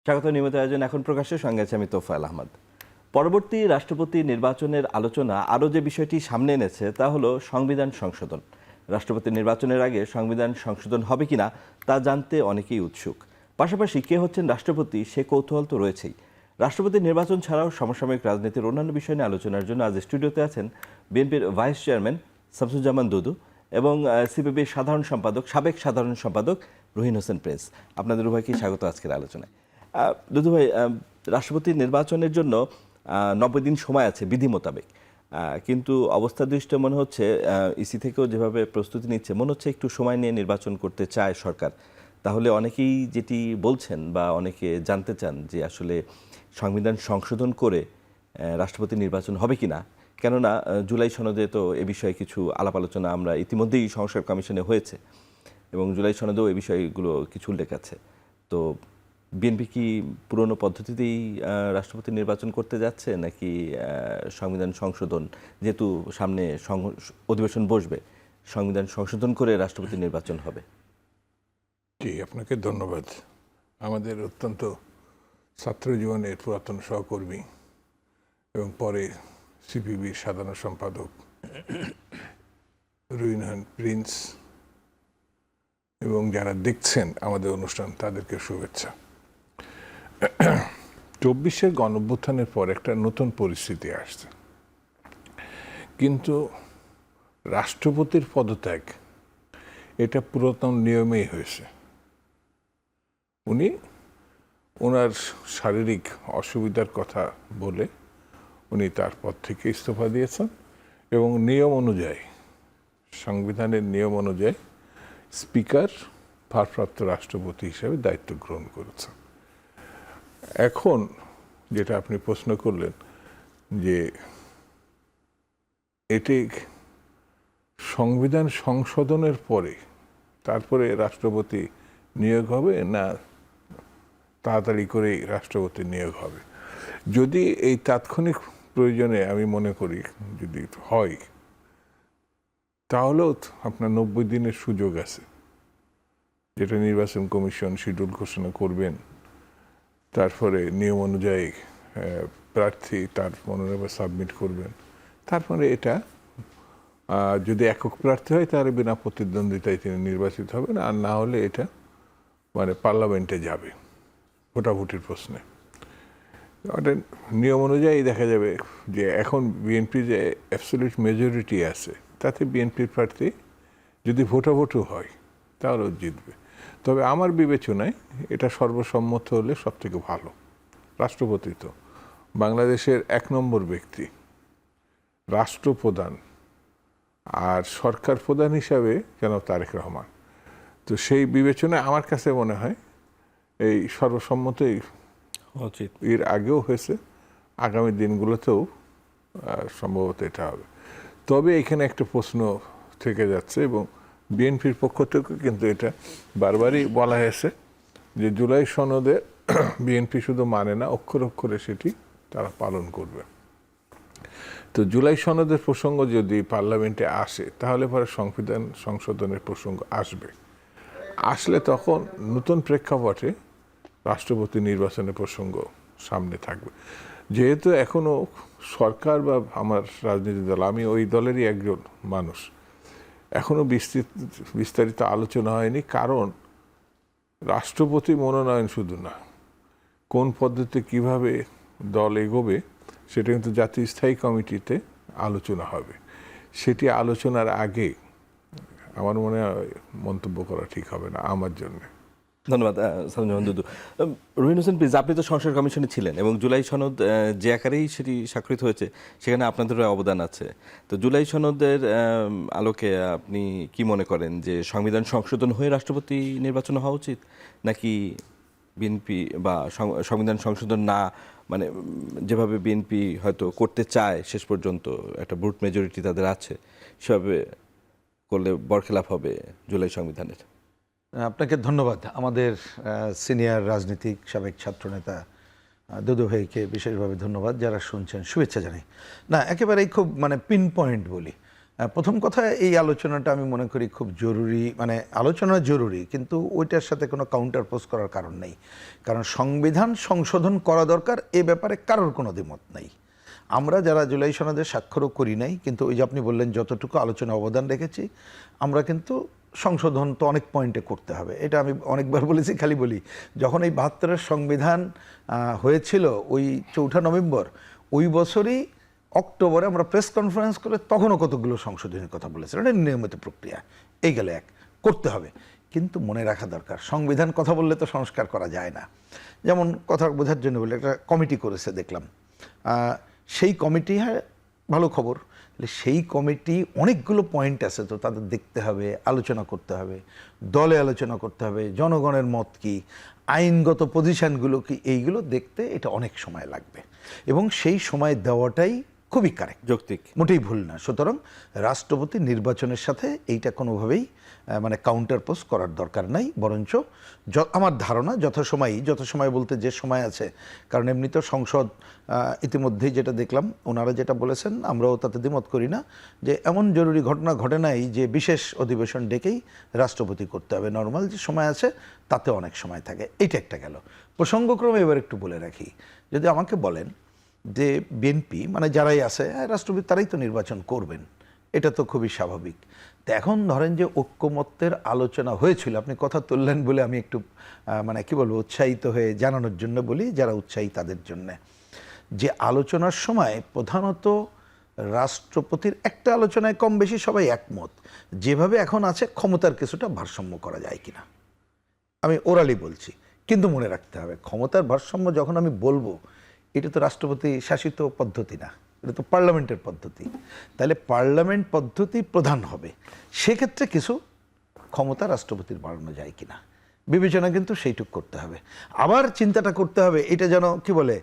স্বাগত নিয়মিত আয়োজন এখন প্রকাশের সঙ্গে আছে আমি তোফায়েল আহমদ। পরবর্তী রাষ্ট্রপতি নির্বাচনের আলোচনা আরও যে বিষয়টি সামনে এনেছে তা হলো সংবিধান সংশোধন। রাষ্ট্রপতি নির্বাচনের আগে সংবিধান সংশোধন হবে কিনা তা জানতে অনেকেই উৎসুক। পাশাপাশি কে হচ্ছেন রাষ্ট্রপতি সে কৌতূহল তো রয়েছেই। রাষ্ট্রপতি নির্বাচন ছাড়াও সমসাময়িক রাজনীতির অন্যান্য বিষয় নিয়ে আলোচনার জন্য আজ স্টুডিওতে আছেন বিএনপির ভাইস চেয়ারম্যান শামসুজ্জামান দুদু এবং সিপিবির সাবেক সাধারণ সম্পাদক রুহিন হোসেন প্রেস। আপনাদের উভয়কেই স্বাগত আজকের আলোচনায়। দুদু ভাই, রাষ্ট্রপতি নির্বাচনের জন্য 90 দিন সময় আছে বিধি মোতাবেক, কিন্তু অবস্থা দৃষ্টে মনে হচ্ছে ইসি থেকেও যেভাবে প্রস্তুতি নিচ্ছে মনে হচ্ছে একটু সময় নিয়ে নির্বাচন করতে চায় সরকার। তাহলে অনেকেই যেটি বলছেন বা অনেকে জানতে চান যে আসলে সংবিধান সংশোধন করে রাষ্ট্রপতি নির্বাচন হবে কিনা, কেননা জুলাই সনদে তো এ বিষয়ে কিছু আলাপ আলোচনা আমরা ইতিমধ্যেই সংস্কার কমিশনে হয়েছে এবং জুলাই সনদেও এই বিষয়গুলো কিছু উল্লেখ আছে। তো বিএনপি কি পুরনো পদ্ধতিতেই রাষ্ট্রপতি নির্বাচন করতে যাচ্ছে নাকি সংবিধান সংশোধন, যেহেতু সামনে অধিবেশন বসবে, সংবিধান সংশোধন করে রাষ্ট্রপতি নির্বাচন হবে? জি, আপনাকে ধন্যবাদ। আমাদের অত্যন্ত ছাত্র জীবনের পুরাতন সহকর্মী এবং পরে সিপিবির সাধারণ সম্পাদক রুহিন প্রিন্স এবং যারা দেখছেন আমাদের অনুষ্ঠান তাদেরকে শুভেচ্ছা। 24-এর গণঅভ্যুত্থানের পর একটা নতুন পরিস্থিতি আসছে, কিন্তু রাষ্ট্রপতির পদত্যাগ এটা পুরাতন নিয়মেই হয়েছে। উনি ওনার শারীরিক অসুবিধার কথা বলে উনি তার পদ থেকে ইস্তফা দিয়েছেন এবং নিয়ম অনুযায়ী, সংবিধানের নিয়ম অনুযায়ী স্পিকার ভারপ্রাপ্ত রাষ্ট্রপতি হিসেবে দায়িত্ব গ্রহণ করেছেন। এখন যেটা আপনি প্রশ্ন করলেন যে এটি সংবিধান সংশোধনের পরে তারপরে রাষ্ট্রপতি নিয়োগ হবে না তাড়াতাড়ি করেই রাষ্ট্রপতি নিয়োগ হবে, যদি এই তাৎক্ষণিক প্রয়োজনে আমি মনে করি যদি হয় তাহলেও আপনার 90 দিনের সুযোগ আছে, যেটা নির্বাচন কমিশন শিডিউল ঘোষণা করবেন। তারপরে নিয়ম অনুযায়ী প্রার্থী তার মনোনয়ন সাবমিট করবেন। তারপরে এটা যদি একক প্রার্থী হয় তাহলে বিনা প্রতিদ্বন্দ্বিতায় তিনি নির্বাচিত হবেন, আর না হলে এটা পার্লামেন্টে যাবে ভোটাভুটির প্রশ্নে। ওটা নিয়ম অনুযায়ী দেখা যাবে যে এখন বিএনপি যে অ্যাবসলিউট মেজরিটি আছে তাতে বিএনপির প্রার্থী যদি ভোটাভুটি হয় তাহলেও জিতবে। তবে আমার বিবেচনায় এটা সর্বসম্মত হলে সব থেকে ভালো। রাষ্ট্রপতি তো বাংলাদেশের 1 নম্বর ব্যক্তি, রাষ্ট্রপ্রধান, আর সরকার প্রধান হিসাবে যেন তারেক রহমান। তো সেই বিবেচনায় আমার কাছে মনে হয় এই সর্বসম্মতই উচিত। এর আগেও হয়েছে, আগামী দিনগুলোতেও সম্ভবত এটা হবে। তবে এখানে একটা প্রশ্ন থেকে যাচ্ছে এবং বিএনপির পক্ষ থেকে কিন্তু এটা বারবারই বলা হয়েছে যে জুলাই সনদে বিএনপি শুধু মানে না, অক্ষরে অক্ষরে সেটি তারা পালন করবে। তো জুলাই সনদের প্রসঙ্গ যদি পার্লামেন্টে আসে তাহলে পরে সংবিধান সংশোধনের প্রসঙ্গ আসলে তখন নতুন প্রেক্ষাপটে রাষ্ট্রপতি নির্বাচনের প্রসঙ্গ সামনে থাকবে। যেহেতু এখনো সরকার বা আমার রাজনীতি দল, আমি ওই দলেরই একজন মানুষ, এখনো বিস্তারিত আলোচনা হয়নি। কারণ রাষ্ট্রপতি মনোনয়ন শুধু না, কোন পদ্ধতিতে কিভাবে দল এগোবে সেটা কিন্তু জাতীয় স্থায়ী কমিটিতে আলোচনা হবে। সেটি আলোচনার আগে আমার মনে হয় মন্তব্য করা ঠিক হবে না আমার জন্য। ধন্যবাদ শামসুজ্জামান দুদু। রুহিন হোসেন প্লিজ, আপনি তো সংস্কার কমিশনে ছিলেন এবং জুলাই সনদ যে আকারেই সেটি স্বাক্ষরিত হয়েছে সেখানে আপনাদেরও অবদান আছে। তো জুলাই সনদের আলোকে আপনি কি মনে করেন যে সংবিধান সংশোধন হয়ে রাষ্ট্রপতি নির্বাচন হওয়া উচিত, নাকি বিএনপি বা সংবিধান সংশোধন না, মানে যেভাবে বিএনপি হয়তো করতে চায় শেষ পর্যন্ত একটা ব্রুট মেজরিটি তাদের আছে, সেভাবে করলে বরখেলাপ হবে জুলাই সংবিধানের? আপনাকে ধন্যবাদ। আমাদের সিনিয়র রাজনীতিক সাবেক ছাত্রনেতা দুদু ভাইকে বিশেষভাবে ধন্যবাদ। যারা শুনছেন শুভেচ্ছা জানাই। না, একেবারেই খুব পিন পয়েন্ট বলি প্রথম কথা, এই আলোচনাটা আমি মনে করি খুব জরুরি, মানে আলোচনা জরুরি, কিন্তু ওইটার সাথে কোনো কাউন্টার পোজ করার কারণ নেই। কারণ সংবিধান সংশোধন করা দরকার, এ ব্যাপারে কারোর কোনো দ্বিমত নাই। আমরা যারা জুলাই সনদে স্বাক্ষরও করি নাই, কিন্তু ওই যে আপনি বললেন যতটুকু আলোচনা অবদান রেখেছি, আমরা কিন্তু সংশোধন তো অনেক পয়েন্টে করতে হবে। এটা আমি অনেকবার বলেছি, খালি বলি, যখন এই 72-এর সংবিধান হয়েছিল ওই 4 নভেম্বর, ওই বছরই অক্টোবরে আমরা প্রেস কনফারেন্স করে তখনও কতগুলো সংশোধনের কথা বলেছিলাম। এটা নিয়মিত প্রক্রিয়া, এই গেলে এক করতে হবে। কিন্তু মনে রাখা দরকার, সংবিধান কথা বললে তো সংস্কার করা যায় না। যেমন কথা বোঝার জন্য বলে একটা কমিটি করেছে দেখলাম, সেই কমিটি, হ্যাঁ ভালো খবর, সেই কমিটি অনেকগুলো পয়েন্ট আছে, তো তাদের দেখতে হবে, আলোচনা করতে হবে, দলে আলোচনা করতে হবে, জনগণের মত কি, আইনগত পজিশনগুলো কি, এইগুলো দেখতে এটা অনেক সময় লাগবে এবং সেই সময় দেওয়াটাই খুবই কারেক্ট, যৌক্তিক, মোটেই ভুল না। সুতরাং রাষ্ট্রপতি নির্বাচনের সাথে এইটা কোনোভাবেই মানে কাউন্টার পোজ করার দরকার নাই, বরঞ্চ আমার ধারণা যথাসময় বলতে যে সময় আছে, কারণ এমনি তো সংসদ ইতিমধ্যেই যেটা দেখলাম ওনারা যেটা বলেছেন, আমরাও তাতে দ্বিমত করি না, যে এমন জরুরি ঘটনা ঘটে নাই যে বিশেষ অধিবেশন ডেকেই রাষ্ট্রপতি করতে হবে, নর্মাল যে সময় আছে তাতে অনেক সময় থাকে। এইটা একটা গেল। প্রসঙ্গক্রমে এবার একটু বলে রাখি, যদি আমাকে বলেন যে বিএনপি মানে যারাই আছে রাষ্ট্রপতি তারাই তো নির্বাচন করবেন, এটা তো খুবই স্বাভাবিক। তো এখন ধরেন যে ঐক্যমত্যের আলোচনা হয়েছিল, আপনি কথা তুললেন বলে আমি একটু মানে কি বলবো, উৎসাহিত হয়ে জানানোর জন্য বলি, যারা উৎসাহী তাদের জন্য, যে আলোচনার সময় প্রধানত রাষ্ট্রপতির একটা আলোচনায় কম বেশি সবাই একমত, যেভাবে এখন আছে ক্ষমতার কিছুটা ভারসাম্য করা যায় কিনা। আমি ওরালি বলছি, কিন্তু মনে রাখতে হবে ক্ষমতার ভারসাম্য যখন আমি বলবো, এটা তো রাষ্ট্রপতি শাসিত পদ্ধতি না, এটা তো পার্লামেন্টের পদ্ধতি। তাহলে পার্লামেন্ট পদ্ধতি প্রধান হবে, সেক্ষেত্রে কিছু ক্ষমতা রাষ্ট্রপতির বাড়ানো যায় কিনা বিবেচনা কিন্তু সেইটুক করতে হবে। আবার চিন্তাটা করতে হবে এটা যেন কি বলে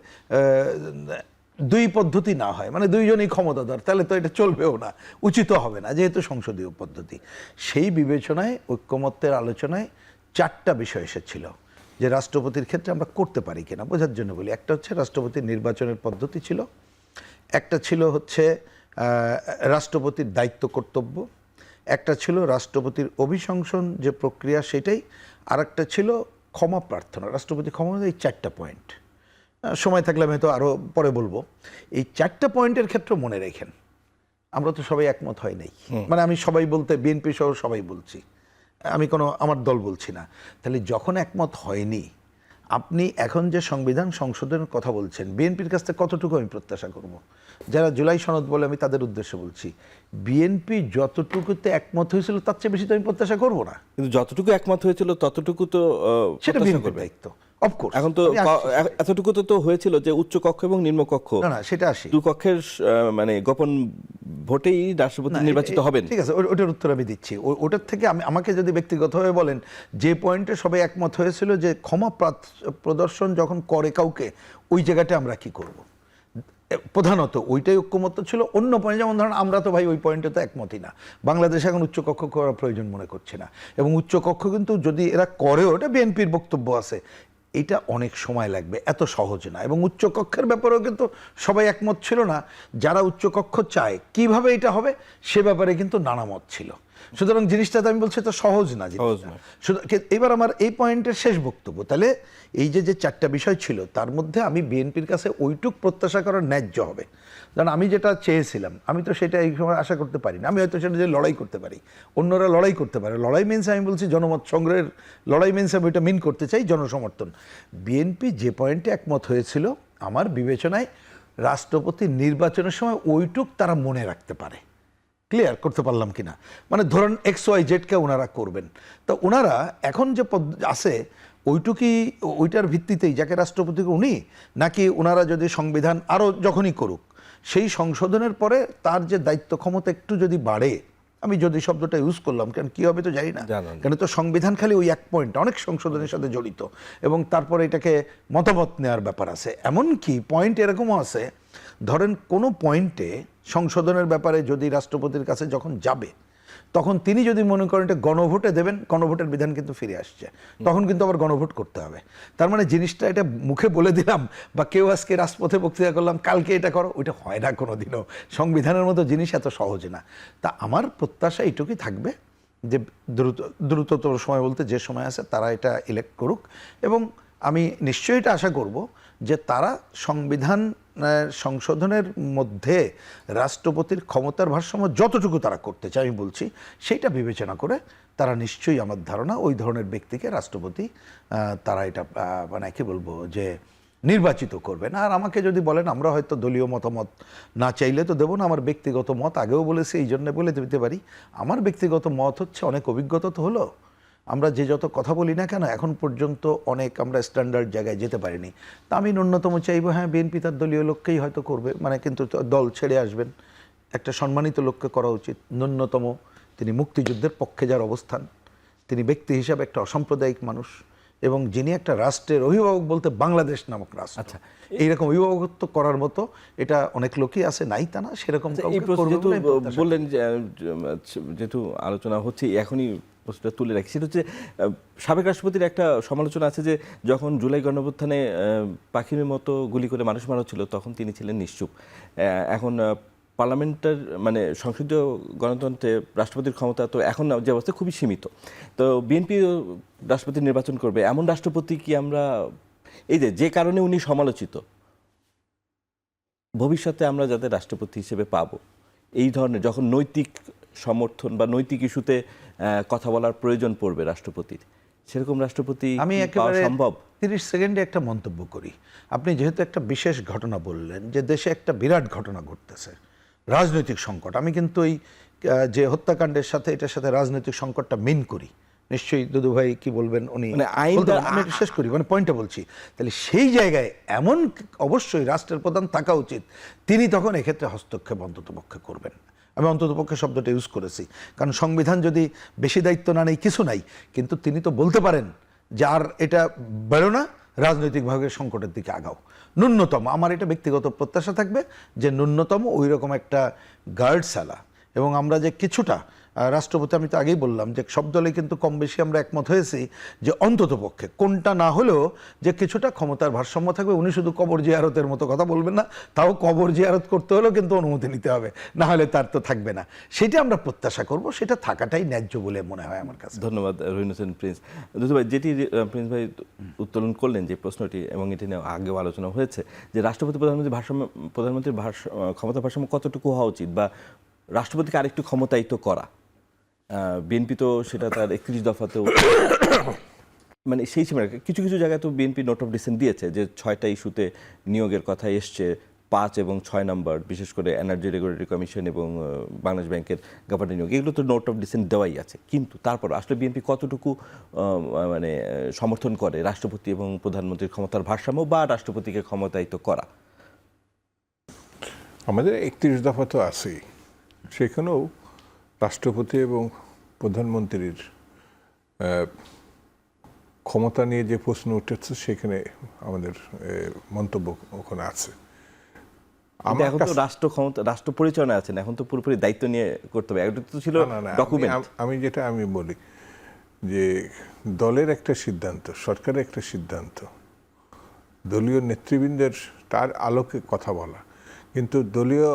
দুই পদ্ধতি না হয়, মানে দুইজনই ক্ষমতাধর, তাহলে তো এটা চলবেও না, উচিত হবে না, যেহেতু সংসদীয় পদ্ধতি। সেই বিবেচনায় ঐক্যমত্যের আলোচনায় 4টা বিষয় এসেছিল যে রাষ্ট্রপতির ক্ষেত্রে আমরা করতে পারি কিনা, বোঝার জন্য বলি। একটা হচ্ছে রাষ্ট্রপতির নির্বাচনের পদ্ধতি ছিল, একটা ছিল হচ্ছে রাষ্ট্রপতির দায়িত্ব কর্তব্য, একটা ছিল রাষ্ট্রপতির অভিশংসন যে প্রক্রিয়া সেটাই, আর একটা ছিল ক্ষমা প্রার্থনা, রাষ্ট্রপতি ক্ষমা। এই 4টা পয়েন্ট, সময় থাকলে আমি হয়তো আরও পরে বলবো। এই 4টা পয়েন্টের ক্ষেত্রে মনে রেখেন, আমরা তো সবাই একমত হয় নাই, মানে আমি সবাই বলতে বিএনপি সহ সবাই বলছি, আমি কোনো আমার দল বলছি না। তাহলে যখন একমত হয়নি, আপনি এখন যে সংবিধান সংশোধনের কথা বলছেন, বিএনপির কাছ থেকে কতটুকু আমি প্রত্যাশা করব? যারা জুলাই সনদ বলে আমি তাদের উদ্দেশ্যে বলছি, বিএনপি যতটুকুতে একমত হয়েছিল তার চেয়ে বেশি তো আমি প্রত্যাশা করব না। কিন্তু যতটুকু একমত হয়েছিল ততটুকু তো সেটা বিএনপির দায়িত্ব, অফকোর্স। এখন তো এতটুকু তো হয়েছিল যে উচ্চ কক্ষ এবং নিম্ন কক্ষ, না সেটা আসি, দুই কক্ষের মানে গোপন ভোটেই রাষ্ট্রপতি নির্বাচিত হবেন। ঠিক আছে, ওটার উত্তর আমি দিচ্ছি। ওটার থেকে আমাকে যদি ব্যক্তিগতভাবে বলেন, যে পয়েন্টে সবাই একমত হয়েছিল যে ক্ষমা প্রদর্শন যখন করে কাউকে, ওই জায়গাটা আমরা কি করব, প্রধানত ওইটাই ঐক্যমত্য ছিল। অন্য পয়েন্ট যেমন ধরেন আমরা তো ভাই ওই পয়েন্টে তো একমতই না, বাংলাদেশ এখন উচ্চকক্ষ করার প্রয়োজন মনে করছে না, এবং উচ্চকক্ষ কিন্তু যদি এরা করেও, এটা বিএনপির বক্তব্য আছে, এটা অনেক সময় লাগবে, এত সহজ না। এবং উচ্চকক্ষের ব্যাপারেও কিন্তু সবাই একমত ছিল না, যারা উচ্চকক্ষ চায় কিভাবে এটা হবে সে ব্যাপারে কিন্তু নানা মত ছিল। সুতরাং জিনিসটাতে আমি বলছি তো সহজ না। এবার আমার এই পয়েন্টের শেষ বক্তব্য, তাহলে এই যে 4টা বিষয় ছিল তার মধ্যে আমি বিএনপির কাছে ওইটুক প্রত্যাশা করার ন্যায্য হবে, কারণ আমি যেটা চেয়েছিলাম আমি তো সেটা এই সময় আশা করতে পারি না। আমি হয়তো সেটা যে লড়াই করতে পারি, অন্যরা লড়াই করতে পারে, লড়াই মিনস আমি বলছি জনমত সংগ্রহের লড়াই মিনস আমি ওইটা মিন করতে চাই জনসমর্থন। বিএনপি যে পয়েন্টে একমত হয়েছিল আমার বিবেচনায় রাষ্ট্রপতি নির্বাচনের সময় ওইটুক তারা মনে রাখতে পারে। ক্লিয়ার করতে পারলাম কিনা? মানে ধরুন XYZকে ওনারা করবেন, তো ওনারা এখন যে আছে ওইটার ভিত্তিতেই যাকে রাষ্ট্রপতি উনি, নাকি ওনারা যদি সংবিধান আরও যখনই করুক সেই সংশোধনের পরে তার যে দায়িত্ব ক্ষমতা একটু যদি বাড়ে, আমি যদি শব্দটা ইউজ করলাম, কারণ কী হবে তো জানি না, কেন তো সংবিধান খালি ওই এক পয়েন্ট, অনেক সংশোধনের সাথে জড়িত, এবং তারপরে এটাকে মতামত নেওয়ার ব্যাপার আছে। এমনকি পয়েন্ট এরকমও আছে, ধরেন কোনো পয়েন্টে সংশোধনের ব্যাপারে যদি রাষ্ট্রপতির কাছে যখন যাবে, তখন তিনি যদি মনে করেন এটা গণভোটে দেবেন, গণভোটের বিধান কিন্তু ফিরে আসছে, তখন কিন্তু আবার গণভোট করতে হবে। তার মানে জিনিসটা এটা মুখে বলে দিলাম বা কেউ আজকে রাজপথে বক্তৃতা করলাম কালকে এটা করো, ওইটা হয় না কোনোদিনও। সংবিধানের মতো জিনিস এত সহজ না। তা আমার প্রত্যাশা এইটুকুই থাকবে যে দ্রুততর সময় বলতে যে সময় আছে তারা এটা ইলেক্ট করুক, এবং আমি নিশ্চয়ই এটা আশা করব যে তারা সংবিধান সংশোধনের মধ্যে রাষ্ট্রপতির ক্ষমতার ভারসাম্য যতটুকু তারা করতে চায়, আমি বলছি সেইটা বিবেচনা করে তারা নিশ্চয়ই, আমার ধারণা, ওই ধরনের ব্যক্তিকে রাষ্ট্রপতি তারা এটা মানে কি বলবো যে নির্বাচিত করবেন। আর আমাকে যদি বলেন আমরা হয়তো দলীয় মতামত না চাইলে তো দেবো না, আমার ব্যক্তিগত মত আগেও বলেছি, এই জন্য বলে দিতে পারি, আমার ব্যক্তিগত মত হচ্ছে অনেক অভিজ্ঞতা তো হলো, আমরা যে যত কথা বলি না কেন এখন পর্যন্ত অনেক আমরা স্ট্যান্ডার্ড জায়গায় যেতে পারিনি। তা আমি ন্যূনতম চাইবো, হ্যাঁ বিএনপি তার দলীয় লোককেই হয়তো করবে, মানে কিন্তু দল ছেড়ে আসবেন, একটা সম্মানিত লোককে করা উচিত। ন্যূনতম তিনি মুক্তিযুদ্ধের পক্ষে যার অবস্থান, তিনি ব্যক্তি হিসাবে একটা অসাম্প্রদায়িক মানুষ, এবং যিনি একটা রাষ্ট্রের অভিভাবক বলতে বাংলাদেশ নামক রাষ্ট্র। আচ্ছা, এইরকম অভিভাবকত্ব করার মতো এটা অনেক লোকই আছে, নাই তা না, সেরকম এই প্রশ্ন যেহেতু বললেন যে যেহেতু আলোচনা হচ্ছে এখনই প্রশ্নটা তুলে রাখি, সেটা হচ্ছে সাবেক রাষ্ট্রপতির একটা সমালোচনা আছে যে যখন জুলাই গণঅভ্যুত্থানে পাখির মতো গুলি করে মানুষ মারা হচ্ছিল তখন তিনি ছিলেন নিশ্চুপ। এখন পার্লামেন্টের মানে সংসদীয় গণতন্ত্রে রাষ্ট্রপতির ক্ষমতা তো এখন যে অবস্থা খুবই সীমিত, তো বিএনপি রাষ্ট্রপতি নির্বাচন করবে এমন রাষ্ট্রপতি কি আমরা, এই যে কারণে উনি সমালোচিত, ভবিষ্যতে আমরা যাদের রাষ্ট্রপতি হিসেবে পাবো, এই ধরনের যখন নৈতিক সমর্থন বা নৈতিক ইস্যুতে কথা বলার প্রয়োজন পড়বে রাষ্ট্রপতির, সেরকম রাষ্ট্রপতি আমি পাওয়া একেবারে সম্ভব? 30 সেকেন্ডে একটা মন্তব্য করি। আপনি যেহেতু একটা বিশেষ ঘটনা বললেন যে দেশে একটা বিরাট ঘটনা ঘটতেছে, রাজনৈতিক সংকট, আমি কিন্তু এই যে হত্যাকাণ্ডের সাথে এটার সাথে রাজনৈতিক সংকটটা মিন করি। নিশ্চয়ই দুদু ভাই কি বলবেন উনি মানে আইন, বলতে পারেন, আমি এটা শেষ করি, মানে পয়েন্টটা বলছি। তাহলে সেই জায়গায় এমন অবশ্যই রাষ্ট্রের প্রধান থাকা উচিত, তিনি তখন এক্ষেত্রে হস্তক্ষেপ অন্ততপক্ষে করবেন। আমি অন্ততপক্ষে শব্দটা ইউজ করেছি, কারণ সংবিধান যদি বেশি দায়িত্ব না নেই কিছু নাই, কিন্তু তিনি তো বলতে পারেন যে আর এটা বেরো না, রাজনৈতিকভাবে সংকটের দিকে আগাও। ন্যূনতম আমার এটা ব্যক্তিগত প্রত্যাশা থাকবে যে ন্যূনতম ওই রকম একটা গার্ডসালা, এবং আমরা যে কিছুটা রাষ্ট্রপতি, আমি তো আগেই বললাম যে সব দলে কিন্তু কম বেশি আমরা একমত হয়েছি যে অন্ততপক্ষে কোনটা না হলেও যে কিছুটা ক্ষমতার ভারসাম্য থাকবে। উনি শুধু কবর জিয়ারতের মতো কথা বলবেন না, তাও কবর জিয়ারত করতে হলেও কিন্তু অনুমতি নিতে হবে, না হলে তার তো থাকবে না। সেটা আমরা প্রত্যাশা করব, সেটা থাকাটাই ন্যায্য বলে মনে হয় আমার কাছে। ধন্যবাদ রহিন হোসেন প্রিন্স। দুদু ভাই, যেটি প্রিন্স ভাই উত্তোলন করলেন যে প্রশ্নটি, এবং এটি নিয়ে আগেও আলোচনা হয়েছে যে রাষ্ট্রপতি প্রধানমন্ত্রীর ক্ষমতা ভারসাম্য কতটুকু হওয়া উচিত, বা রাষ্ট্রপতিকে আরেকটু ক্ষমতায়িত করা। বিএনপি তো সেটা তার 31 দফাতেও মানে সেই সময় কিছু কিছু জায়গায় তো বিএনপি নোট অফ ডিসেন্ট দিয়েছে যে 6টা ইস্যুতে নিয়োগের কথা এসছে, 5 এবং 6 নম্বর, বিশেষ করে এনার্জি রেগুলেটরি কমিশন এবং বাংলাদেশ ব্যাংকের গভর্নর নিয়োগ, এগুলো তো নোট অফ ডিসেন্ট দেওয়াই আছে। কিন্তু তারপর আসলে বিএনপি কতটুকু মানে সমর্থন করে রাষ্ট্রপতি এবং প্রধানমন্ত্রীর ক্ষমতার ভারসাম্য বা রাষ্ট্রপতিকে ক্ষমতায়িত করা? আমাদের 31 দফা তো আছেই, সেখানেও রাষ্ট্রপতি এবং প্রধানমন্ত্রীর ক্ষমতা নিয়ে যে প্রশ্ন উঠেছে সেখানে আমাদের মন্তব্য ওখানে আছে। এখন তো রাষ্ট্র ক্ষমতা, রাষ্ট্র পরিচালনা আছেন, এখন তো পুরোপুরি দায়িত্ব নিয়ে করতে হবে। একটা তো ছিল ডকুমেন্ট। আমি বলি যে দলের একটা সিদ্ধান্ত, সরকারের একটা সিদ্ধান্ত, দলীয় নেতৃবৃন্দের তার আলোকে কথা বলা, কিন্তু দলীয়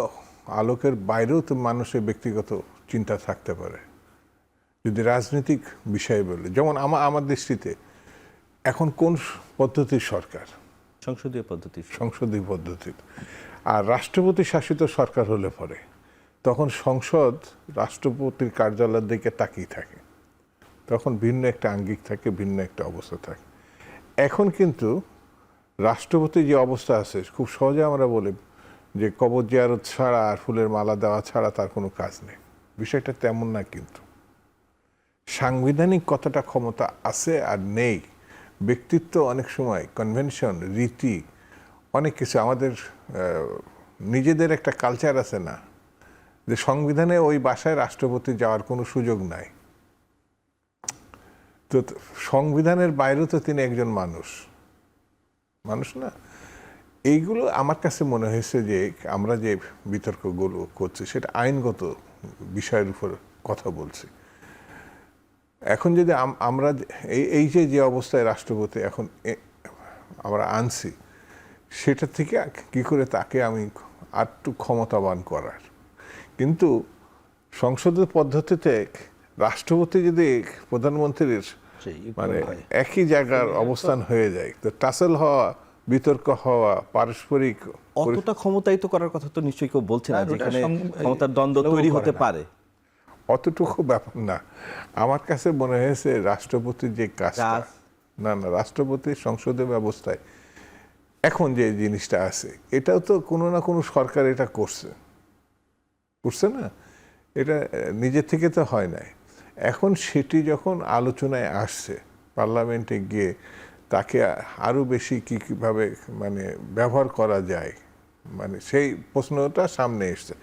আলোকের বাইরেও তো মানুষের ব্যক্তিগত চিন্তা থাকতে পারে। যদি রাজনৈতিক বিষয় বলে, যেমন আমার দৃষ্টিতে এখন কোন পদ্ধতির সরকার? সংসদীয় পদ্ধতি। সংসদীয় পদ্ধতি। আর রাষ্ট্রপতি শাসিত সরকার হলে পরে তখন সংসদ রাষ্ট্রপতির কার্যালয়ের দিকে তাকিয়ে থাকে, তখন ভিন্ন একটা আঙ্গিক থাকে, ভিন্ন একটা অবস্থা থাকে। এখন কিন্তু রাষ্ট্রপতি যে অবস্থা আছে, খুব সহজে আমরা বলি যে কবর জিয়ারত ছাড়া আর ফুলের মালা দেওয়া ছাড়া তার কোনো কাজ নেই। বিষয়টা তেমন না, কিন্তু সাংবিধানিক কতটা ক্ষমতা আছে আর নেই, ব্যক্তিত্ব অনেক সময়, কনভেনশন, রীতি, অনেক কিছু আমাদের নিজেদের একটা কালচার আছে না, যে সংবিধানে ওই বাসায় রাষ্ট্রপতি যাওয়ার কোনো সুযোগ নাই। তো সংবিধানের বাইরেও তো তিনি একজন মানুষ না। এইগুলো আমার কাছে মনে হয়েছে যে আমরা যে বিতর্কগুলো করছি সেটা আইনগত বিষয়ের উপর কথা বলছি। এখন যদি আমরা এই যে অবস্থায় রাষ্ট্রপতি এখন আমরা আনছি, সেটা থেকে কি করে তাকে আমি আরেকটু ক্ষমতাবান করার, কিন্তু সংসদের পদ্ধতিতে রাষ্ট্রপতি যদি প্রধানমন্ত্রীর মানে একই জায়গার অবস্থান হয়ে যায়, তো টাসেল হওয়া, বিতর্ক হওয়া, পারস্পরিক অতটা ক্ষমতায়িত করার কথা তো নিশ্চয়ই কেউ বলছে না, যেখানে ক্ষমতার দ্বন্দ্ব তৈরি হতে পারে। অতটুকু ব্যাপার না। আমার কাছে মনে হয়েছে রাষ্ট্রপতির যে কাজটা, না রাষ্ট্রপতির সংসদীয় ব্যবস্থায় এখন যে জিনিসটা আছে, এটাও তো কোনো না কোনো সরকার এটা করছে না, এটা নিজে থেকে তো হয় নাই। এখন সেটি যখন আলোচনায় আসছে পার্লামেন্টে গিয়ে, তাকে আরো বেশি কিভাবে মানে ব্যবহার করা যায়, মানে সেই প্রশ্নটা সামনে এসছে।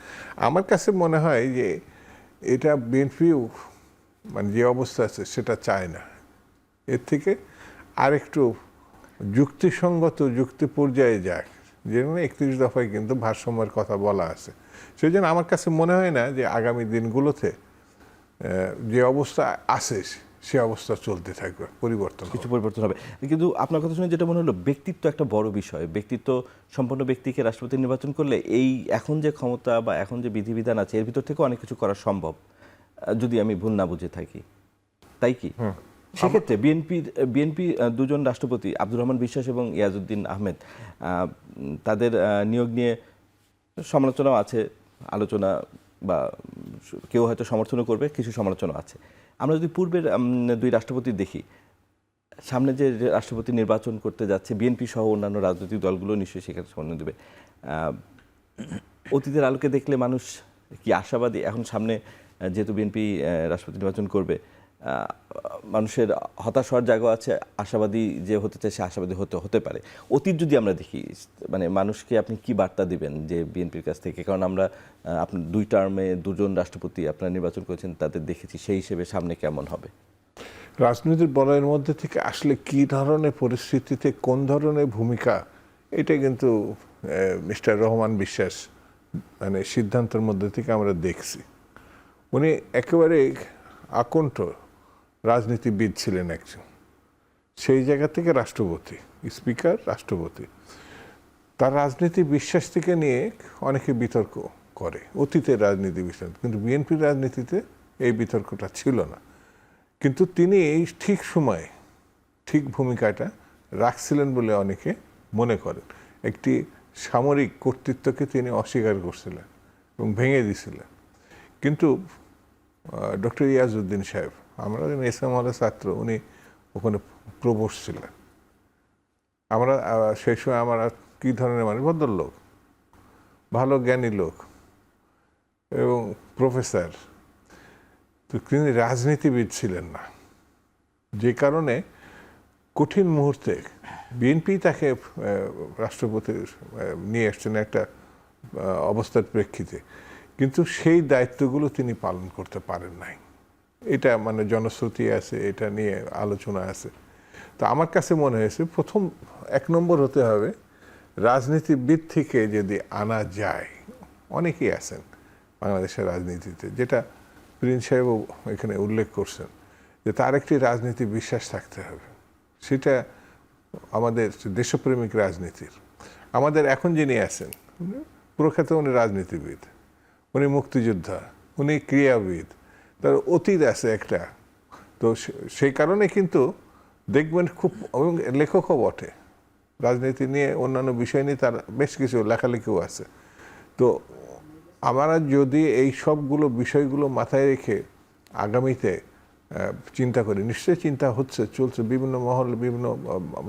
আমার কাছে মনে হয় যে এটা বিএনপিও মানে যে অবস্থা আছে সেটা চায় না, এর থেকে আরেকটু যুক্তিসঙ্গত যুক্তি পর্যায়ে যাক, যেখানে 31 দফায় কিন্তু ভারসাম্যের কথা বলা আছে। সেই জন্য আমার কাছে মনে হয় না যে আগামী দিনগুলোতে যে অবস্থা আছে সে অবস্থা চলতে থাকবে, কিছু পরিবর্তন হবে। কিন্তু আপনার কথা শুনে যেটা মনে হলো, ব্যক্তিত্ব একটা বড় বিষয়। ব্যক্তিত্ব সম্পন্ন ব্যক্তিকে রাষ্ট্রপতি নির্বাচন করলে এই এখন যে ক্ষমতা বা এখন যে বিধিবিধান আছে এর ভিতর থেকে অনেক কিছু করা সম্ভব, যদি আমি ভুল না বুঝে থাকি, তাই কি? সেক্ষেত্রে বিএনপি দুজন রাষ্ট্রপতি আব্দুর রহমান বিশ্বাস এবং ইয়াজউদ্দিন আহমেদ, তাদের নিয়োগ নিয়ে সমালোচনাও আছে, আলোচনা বা কেউ হয়তো সমর্থনও করবে, কিছু সমালোচনা আছে। আমরা যদি পূর্বের দুই রাষ্ট্রপতি দেখি, সামনে যে রাষ্ট্রপতি নির্বাচন করতে যাচ্ছে বিএনপি সহ অন্যান্য রাজনৈতিক দলগুলো নিশ্চয়ই সেখানে সমর্থন দেবে। অতীতের আলোকে দেখলে মানুষ কি আশাবাদী? এখন সামনে যেহেতু বিএনপি রাষ্ট্রপতি নির্বাচন করবে, মানুষের হতাশ হওয়ার জায়গা আছে, আশাবাদী যে হতে চায় সে আশাবাদী হতে পারে। অতীত যদি আমরা দেখি, মানে মানুষকে আপনি কি বার্তা দিবেন যে বিএনপির কাছ থেকে? কারণ আমরা আপনার 2 টার্মে 2 জন রাষ্ট্রপতি আপনারা নির্বাচন করেছেন, তাদের দেখেছি, সেই হিসেবে সামনে কেমন হবে? রাজনীতির বলয়ের মধ্যে থেকে আসলে কি ধরনের পরিস্থিতিতে কোন ধরনের ভূমিকা, এটা কিন্তু মিস্টার রহমান বিশ্বাস মানে সিদ্ধান্তের মধ্যে থেকে আমরা দেখছি। উনি একেবারে আকণ্ঠ রাজনীতিবিদ ছিলেন একজন, সেই জায়গা থেকে রাষ্ট্রপতি, স্পিকার, রাষ্ট্রপতি। তার রাজনীতি বিশ্বাস থেকে নিয়ে অনেকে বিতর্ক করে, অতীতের রাজনীতি বিশ্বাস, কিন্তু বিএনপির রাজনীতিতে এই বিতর্কটা ছিল না। কিন্তু তিনি এই ঠিক সময়ে ঠিক ভূমিকাটা রাখছিলেন বলে অনেকে মনে করেন। একটি সামরিক কর্তৃত্বকে তিনি অস্বীকার করছিলেন এবং ভেঙে দিছিলেন। কিন্তু ডক্টর ইয়াজউদ্দিন সাহেব, আমরা এসএম হলের ছাত্র, উনি ওখানে প্রভোস্ট ছিলেন। আমরা সেই সময় আমরা কী ধরনের মানুষ, ভদ্রলোক, ভালো জ্ঞানী লোক এবং প্রফেসর, তো তিনি রাজনীতিবিদ ছিলেন না, যে কারণে কঠিন মুহূর্তে বিএনপি তাকে রাষ্ট্রপতি নিয়ে এসছেন একটা অবস্থার প্রেক্ষিতে, কিন্তু সেই দায়িত্বগুলো তিনি পালন করতে পারেন নাই। এটা মানে জনশ্রুতি আছে, এটা নিয়ে আলোচনা আছে। তো আমার কাছে মনে হয়েছে প্রথম 1 নম্বর হতে হবে রাজনীতিবিদ থেকে যদি আনা যায়। অনেকেই আছেন বাংলাদেশের রাজনীতিতে, যেটা প্রিন্স সাহেবও এখানে উল্লেখ করছেন, যে তার একটি রাজনীতি বিশ্বাস থাকতে হবে। সেটা আমাদের দেশপ্রেমিক রাজনীতির। আমাদের এখন যিনি আছেন প্রখ্যাত, উনি রাজনীতিবিদ, উনি মুক্তিযোদ্ধা, উনি ক্রীড়াবিদ, তার অতীত আছে একটা। তো সেই কারণে কিন্তু দেখবেন খুব, এবং লেখকও বটে, রাজনীতি নিয়ে অন্যান্য বিষয় নিয়ে তার বেশ কিছু লেখালেখিও আছে। তো আমরা যদি এই সবগুলো বিষয়গুলো মাথায় রেখে আগামীতে চিন্তা করি, নিশ্চয়ই চিন্তা হচ্ছে, চলছে, বিভিন্ন মহল, বিভিন্ন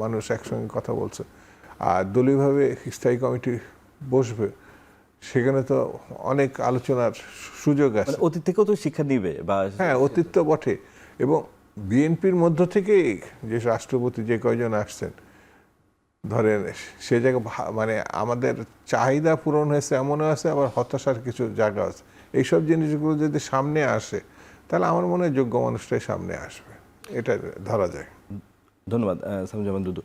মানুষ একসঙ্গে কথা বলছে, আর দলীয়ভাবে স্থায়ী কমিটি বসবে, সেখানে তো অনেক আলোচনার সুযোগ আছে। অতীত থেকেও তো শিক্ষা নিবে, বা হ্যাঁ, অতীত তো বটে। এবং বিএনপির মধ্য থেকেই যে রাষ্ট্রপতি যে কয়জন আসছেন, ধরেন সে জায়গা মানে আমাদের চাহিদা পূরণ হয়েছে এমনও আছে, আবার হতাশার কিছু জায়গা আছে। এইসব জিনিসগুলো যদি সামনে আসে, তাহলে আমার মনে হয় যোগ্য মানুষটাই সামনে আসবে, এটা ধরা যায়। ধন্যবাদ সামুজ্জামান দুদু।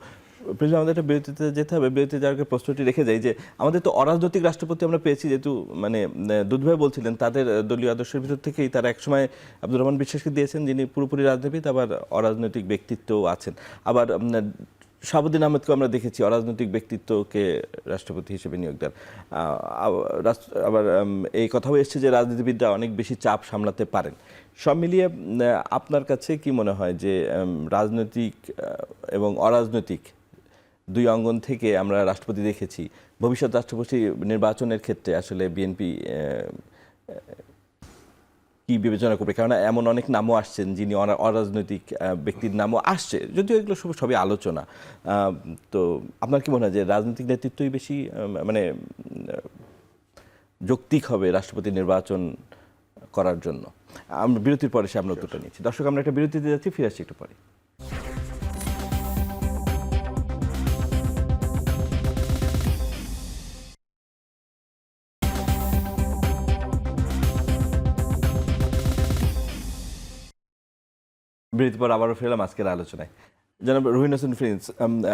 প্রিন্সিপাল, আমাদের একটা বিরতিতে যেতে হবে। বিরতিতে যাওয়ার আগে প্রশ্নটি রেখে যাই যে আমাদের তো অরাজনৈতিক রাষ্ট্রপতি আমরা পেয়েছি, যেহেতু মানে দুধ ভাই বলছিলেন তাদের দলীয় আদর্শের ভিতর থেকেই তারা একসময় আব্দুর রহমান বিশ্বাসকে দিয়েছেন, যিনি পুরোপুরি রাজনীতিবিদ, আবার অরাজনৈতিক ব্যক্তিত্বও আছেন। আবার শাহাবুদ্দিন আহমেদকে আমরা দেখেছি অরাজনৈতিক ব্যক্তিত্বকে রাষ্ট্রপতি হিসেবে নিয়োগ দেন। আবার এই কথাও এসছে যে রাজনীতিবিদরা অনেক বেশি চাপ সামলাতে পারেন। সব মিলিয়ে আপনার কাছে কি মনে হয় যে রাজনৈতিক এবং অরাজনৈতিক দুই অঙ্গন থেকে আমরা রাষ্ট্রপতি দেখেছি, ভবিষ্যৎ রাষ্ট্রপতি নির্বাচনের ক্ষেত্রে আসলে বিএনপি কি বিবেচনা করবে? কারণ এমন অনেক নামও আসছেন যিনি অরাজনৈতিক ব্যক্তির নামও আসছে, যদিও এগুলো সবই আলোচনা। তো আপনার কি মনে হয় যে রাজনৈতিক নেতৃত্বই বেশি মানে যৌক্তিক হবে রাষ্ট্রপতি নির্বাচন করার জন্য? আমরা বিরতির পরে আমরা উত্তরটা নিচ্ছি। দর্শক, আমরা একটা বিরতিতে যাচ্ছি, ফিরে আসছি একটু পরে। বিরতির পর আবারও ফিরলাম আজকের আলোচনায়। জনাব রুহিন হোসেন প্রিন্স,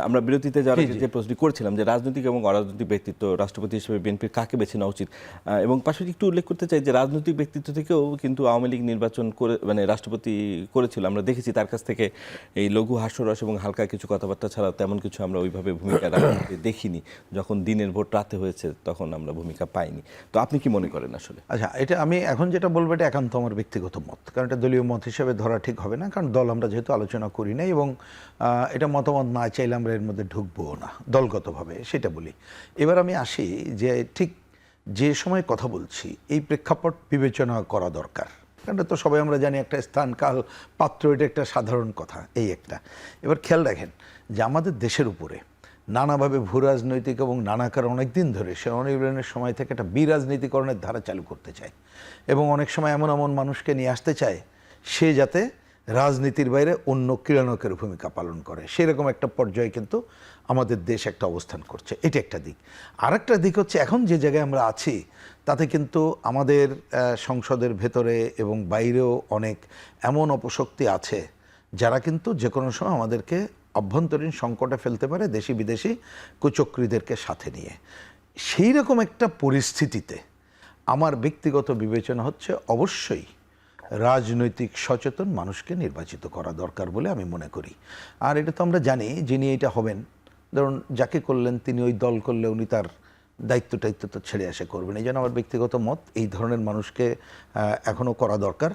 আমরা বিরতিতে যাওয়ার আগে যে প্রশ্নটি করছিলাম যে রাজনৈতিক এবং অরাজনৈতিক ব্যক্তিত্ব রাষ্ট্রপতি হিসেবে বিএনপির কাকে বেছে নেওয়া উচিত, এবং পাশাপাশি একটু উল্লেখ করতে চাই যে রাজনৈতিক ব্যক্তিত্ব থেকেও কিন্তু আওয়ামী লীগ নির্বাচন করে মানে রাষ্ট্রপতি করেছিল। আমরা দেখেছি তার কাছ থেকে এই লঘু হাস্যরস এবং হালকা কিছু কথাবার্তা ছাড়া তেমন কিছু আমরা ওইভাবে ভূমিকা রাখতে দেখিনি। যখন দিনের ভোট রাতে হয়েছে তখন আমরা ভূমিকা পাইনি। তো আপনি কি মনে করেন আসলে? আচ্ছা, এটা আমি এখন যেটা বলবো এটা একান্ত আমার ব্যক্তিগত মত, কারণ এটা দলীয় মত হিসেবে ধরা ঠিক হবে না, কারণ দল আমরা যেহেতু আলোচনা করি না, এবং এটা মতামত না চাইলে আমরা এর মধ্যে ঢুকবো না দলগতভাবে, সেটা বলি। এবার আমি আসি যে ঠিক যে সময় কথা বলছি এই প্রেক্ষাপট বিবেচনা করা দরকার, কারণ এটা তো সবাই আমরা জানি একটা স্থান কাল পাত্র, এটা একটা সাধারণ কথা, এই একটা। এবার খেয়াল রাখেন যে আমাদের দেশের উপরে নানাভাবে ভূ রাজনৈতিক এবং নানা কারণ অনেকদিন ধরে সে অনির্বাণের সময় থেকে একটা বিরাজনীতিকরণের ধারা চালু করতে চায়, এবং অনেক সময় এমন এমন মানুষকে নিয়ে আসতে চায় সে যাতে রাজনীতির বাইরে অন্য ক্রীড়ানকের ভূমিকা পালন করে, সেরকম একটা পর্যায়ে কিন্তু আমাদের দেশ একটা অবস্থান করছে। এটা একটা দিক। আরেকটা দিক হচ্ছে এখন যে জায়গায় আমরা আছি তাতে কিন্তু আমাদের সংসদের ভেতরে এবং বাইরেও অনেক এমন অপশক্তি আছে যারা কিন্তু যে কোনো সময় আমাদেরকে অভ্যন্তরীণ সংকটে ফেলতে পারে, দেশি বিদেশি কুচক্রীদেরকে সাথে নিয়ে। সেই রকম একটা পরিস্থিতিতে আমার ব্যক্তিগত বিবেচনা হচ্ছে অবশ্যই রাজনৈতিক সচেতন মানুষকে নির্বাচিত করা দরকার বলে আমি মনে করি। আর এটা তো আমরা জানি যিনি এটা হবেন, ধরুন যাকে করলেন তিনি ওই দল করলে উনি তার দায়িত্ব তো ছেড়ে আসে করবেন। এই জন্য আমার ব্যক্তিগত মত এই ধরনের মানুষকে এখনও করা দরকার।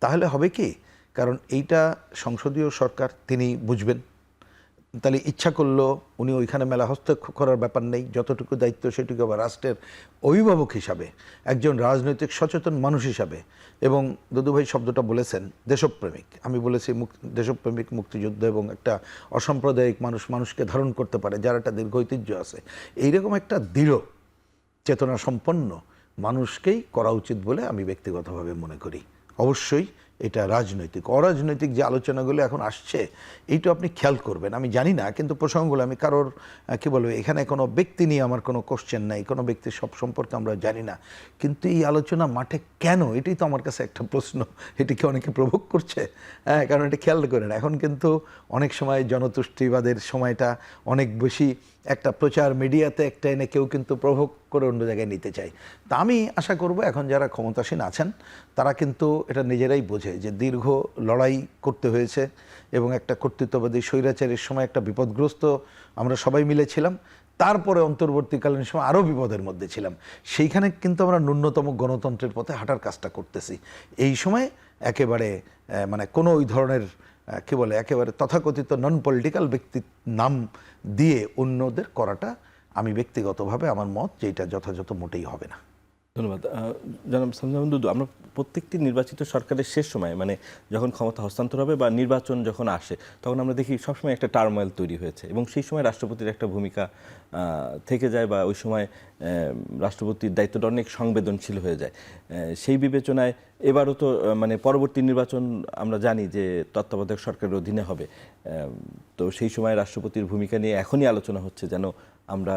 তাহলে হবে কি, কারণ এইটা সংসদীয় সরকার, তিনি বুঝবেন, তাহলে ইচ্ছা করলেও উনি ওইখানে মেলা হস্তক্ষেপ করার ব্যাপার নেই। যতটুকু দায়িত্ব সেটুকু আবার রাষ্ট্রের অভিভাবক হিসাবে, একজন রাজনৈতিক সচেতন মানুষ হিসাবে, এবং দুদুভাই শব্দটা বলেছেন দেশপ্রেমিক, আমি বলেছি দেশপ্রেমিক, মুক্তিযুদ্ধ এবং একটা অসাম্প্রদায়িক মানুষকে ধারণ করতে পারে, যার একটা দীর্ঘ ঐতিহ্য আছে। এইরকম একটা দৃঢ় চেতনা সম্পন্ন মানুষকেই করা উচিত বলে আমি ব্যক্তিগতভাবে মনে করি। অবশ্যই এটা রাজনৈতিক অরাজনৈতিক যে আলোচনাগুলো এখন আসছে এইটা আপনি খেয়াল করবেন। আমি জানি না, কিন্তু প্রসঙ্গগুলো আমি কারোর কী বলবো, এখানে কোনো ব্যক্তি নিয়ে আমার কোনো কোশ্চেন নাই, কোনো ব্যক্তির সব সম্পর্কে আমরা জানি না, কিন্তু এই আলোচনা মাঠে কেন, এটাই তো আমার কাছে একটা প্রশ্ন। এটিকে অনেকে প্রভোগ করছে, হ্যাঁ, কারণ এটা খেয়াল করেন এখন কিন্তু অনেক সময় জনতুষ্টিবাদের সময়টা অনেক বেশি একটা প্রচার মিডিয়াতে একটা এনে কেউ কিন্তু প্রভোগ করে অন্য জায়গায় নিতে চায়। তা আমি আশা করব এখন যারা ক্ষমতাসীন আছেন তারা কিন্তু এটা নিজেরাই বোঝে যে দীর্ঘ লড়াই করতে হয়েছে, এবং একটা কর্তৃত্ববাদী স্বৈরাচারের সময় একটা বিপদগ্রস্ত আমরা সবাই মিলেছিলাম, তারপরে অন্তর্বর্তীকালীন সময় আরও বিপদের মধ্যে ছিলাম। সেইখানে কিন্তু আমরা ন্যূনতম গণতন্ত্রের পথে হাঁটার কাজটা করতেছি। এই সময় একেবারে মানে কোনো ওই ধরনের কী বলে একেবারে তথাকথিত নন পলিটিক্যাল ব্যক্তির নাম দিয়ে অন্যদের করাটা আমি ব্যক্তিগতভাবে আমার মত যে এটা যথাযথ মোটেই হবে না। ধন্যবাদ জনাব সামজাদ দুদু। আমরা প্রত্যেকটি নির্বাচিত সরকারের শেষ সময় মানে যখন ক্ষমতা হস্তান্তর হবে বা নির্বাচন যখন আসে তখন আমরা দেখি সবসময় একটা টার্মোয়েল তৈরি হয়েছে, এবং সেই সময় রাষ্ট্রপতির একটা ভূমিকা থেকে যায়, বা ওই সময় রাষ্ট্রপতির দায়িত্বটা অনেক সংবেদনশীল হয়ে যায়। সেই বিবেচনায় এবারও তো মানে পরবর্তী নির্বাচন আমরা জানি যে তত্ত্বাবধায়ক সরকারের অধীনে হবে, তো সেই সময় রাষ্ট্রপতির ভূমিকা নিয়ে এখনই আলোচনা হচ্ছে যেন আমরা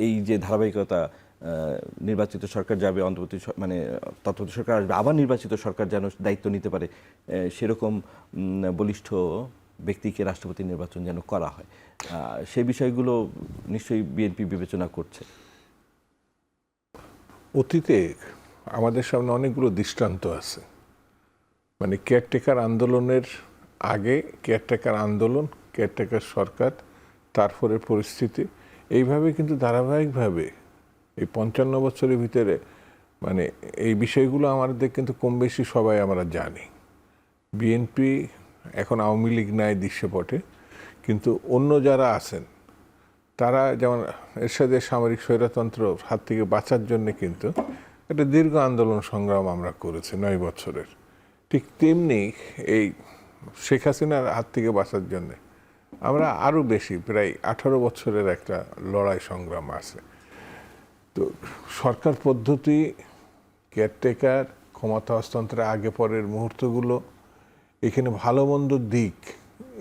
এই যে ধারাবাহিকতা নির্বাচিত সরকার যাবে, অন্তর্বর্তী মানে তত্ত্বাবধায়ক সরকার আসবে, আবার নির্বাচিত সরকার যেন দায়িত্ব নিতে পারে সেরকম বলিষ্ঠ ব্যক্তিকে রাষ্ট্রপতি নির্বাচন যেন করা হয়, সেই বিষয়গুলো নিশ্চয়ই বিএনপি বিবেচনা করছে। অতীতে আমাদের সামনে অনেকগুলো দৃষ্টান্ত আছে, মানে কেয়ারটেকার আন্দোলনের আগে কেয়ারটেকার আন্দোলন, কেয়ারটেকার সরকার, তারপরে পরিস্থিতি, এইভাবে কিন্তু ধারাবাহিকভাবে এই 55 বছরের ভিতরে মানে এই বিষয়গুলো আমাদের কিন্তু কম বেশি সবাই আমরা জানি। বিএনপি এখন আওয়ামী লীগ নাই দৃশ্যপটে, কিন্তু অন্য যারা আছেন তারা যেমন এরশাদের সামরিক স্বৈরতন্ত্র হাত থেকে বাঁচার জন্য কিন্তু একটা দীর্ঘ আন্দোলন সংগ্রাম আমরা করেছি 9 বছরের। ঠিক তেমনি এই শেখ হাসিনার হাত থেকে বাঁচার জন্য আমরা আরও বেশি প্রায় 18 বছরের একটা লড়াই সংগ্রাম আছে। তো সরকার পদ্ধতি, কেয়ারটেকার, ক্ষমতা হস্তান্তরের আগে পরের মুহূর্তগুলো, এখানে ভালো মন্দ দিক,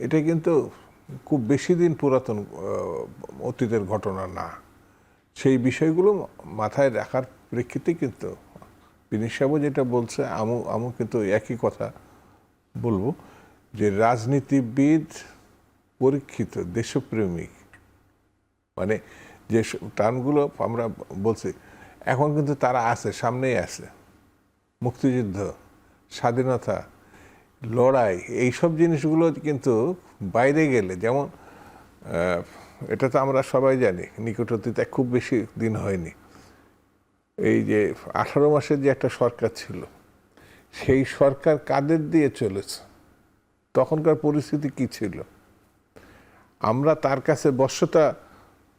এটা কিন্তু খুব বেশি দিন পুরাতন অতীতের ঘটনা না। সেই বিষয়গুলো মাথায় রাখার প্রেক্ষিতে কিন্তু বিনীশ সাহেব যেটা বলছে, আমু কিন্তু একই কথা বলবো যে রাজনীতিবিদ পরীক্ষিত, দেশপ্রেমিক, মানে যে টার্মগুলো আমরা বলছি এখন কিন্তু তারা আছে, সামনেই আছে। মুক্তিযুদ্ধ, স্বাধীনতা, লড়াই, এইসব জিনিসগুলো কিন্তু বাইরে গেলে, যেমন এটা তো আমরা সবাই জানি, নিকট অতীতে খুব বেশি দিন হয়নি, এই যে 18 মাসের যে একটা সরকার ছিল, সেই সরকার কাদের দিয়ে চলেছে, তখনকার পরিস্থিতি কি ছিল, আমরা তার কাছে বশ্যতা,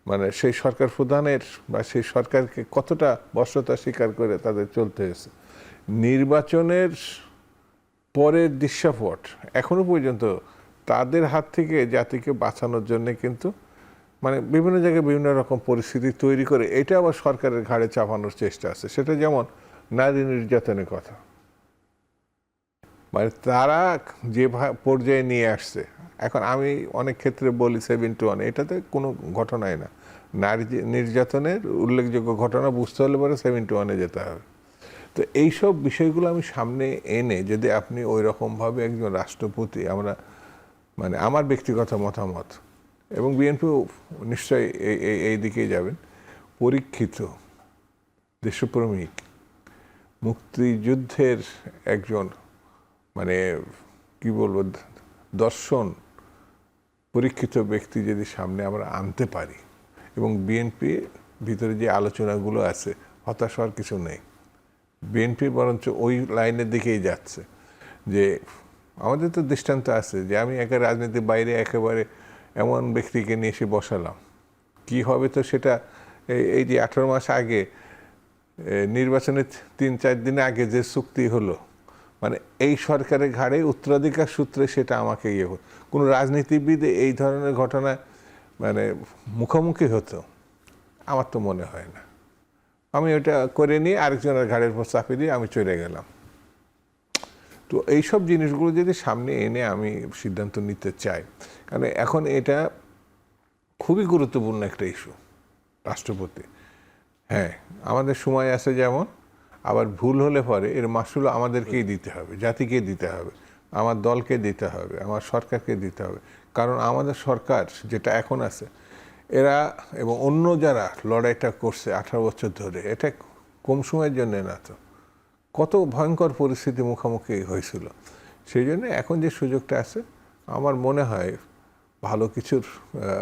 মানে সেই সরকার প্রধানের বা সেই সরকারকে কতটা বশ্যতা স্বীকার করে তাদের চলতে হয়েছে। নির্বাচনের পরের দৃশ্যপট এখনো পর্যন্ত তাদের হাত থেকে জাতিকে বাঁচানোর জন্য কিন্তু মানে বিভিন্ন জায়গায় বিভিন্ন রকম পরিস্থিতি তৈরি করে এটা আবার সরকারের ঘাড়ে চাপানোর চেষ্টা আছে। সেটা যেমন নারী নির্যাতনের কথা, মানে তারা যে পর্যায়ে নিয়ে আসছে, এখন আমি অনেক ক্ষেত্রে বলি 7-1, এটাতে কোনো ঘটনাই না। নারী নির্যাতনের উল্লেখযোগ্য ঘটনা বুঝতে হলে পরে 7-1 যেতে হবে। তো এইসব বিষয়গুলো আমি সামনে এনে যদি আপনি ওই রকমভাবে একজন রাষ্ট্রপতি, আমরা মানে আমার ব্যক্তিগত মতামত, এবং বিএনপিও নিশ্চয়ই এই দিকেই যাবেন, পরীক্ষিত, দেশপ্রেমিক, মুক্তিযুদ্ধের একজন মানে কি বলবো দর্শন পরীক্ষিত ব্যক্তি যদি সামনে আমরা আনতে পারি, এবং বিএনপি ভিতরে যে আলোচনাগুলো আছে, হতাশ হওয়ার কিছু নেই। বিএনপি বরঞ্চ ওই লাইনের দিকেই যাচ্ছে যে আমাদের তো দৃষ্টান্ত আছে যে আমি একা রাজনীতির বাইরে একেবারে এমন ব্যক্তিকে নিয়ে এসে বসালাম, কি হবে তো সেটা এই যে 18 মাস আগে নির্বাচনের 3-4 দিন আগে যে চুক্তি হলো, মানে এই সরকারের ঘাড়ে উত্তরাধিকার সূত্রে সেটা আমাকে কোনো রাজনীতিবিদ এই ধরনের ঘটনায় মানে মুখোমুখি হতো আমার তো মনে হয় না। আমি ওটা করে নিয়ে আরেকজনের ঘাড়ের উপর চাপিয়ে দিয়ে আমি চলে গেলাম। তো এইসব জিনিসগুলো যদি সামনে এনে আমি সিদ্ধান্ত নিতে চাই, কারণ এখন এটা খুবই গুরুত্বপূর্ণ একটা ইস্যু। রাষ্ট্রপতি, হ্যাঁ আমাদের সময় আছে যেমন, আবার ভুল হলে পরে এর মাসুল আমাদেরকেই দিতে হবে, জাতিকে দিতে হবে, আমার দলকে দিতে হবে, আমার সরকারকে দিতে হবে। কারণ আমাদের সরকার যেটা এখন আছে, এরা এবং অন্য যারা লড়াইটা করছে 18 বছর ধরে, এটা কম সময়ের জন্য না, তো কত ভয়ঙ্কর পরিস্থিতি মুখোমুখি হয়েছিল। সেই জন্য এখন যে সুযোগটা আছে, আমার মনে হয় ভালো কিছুর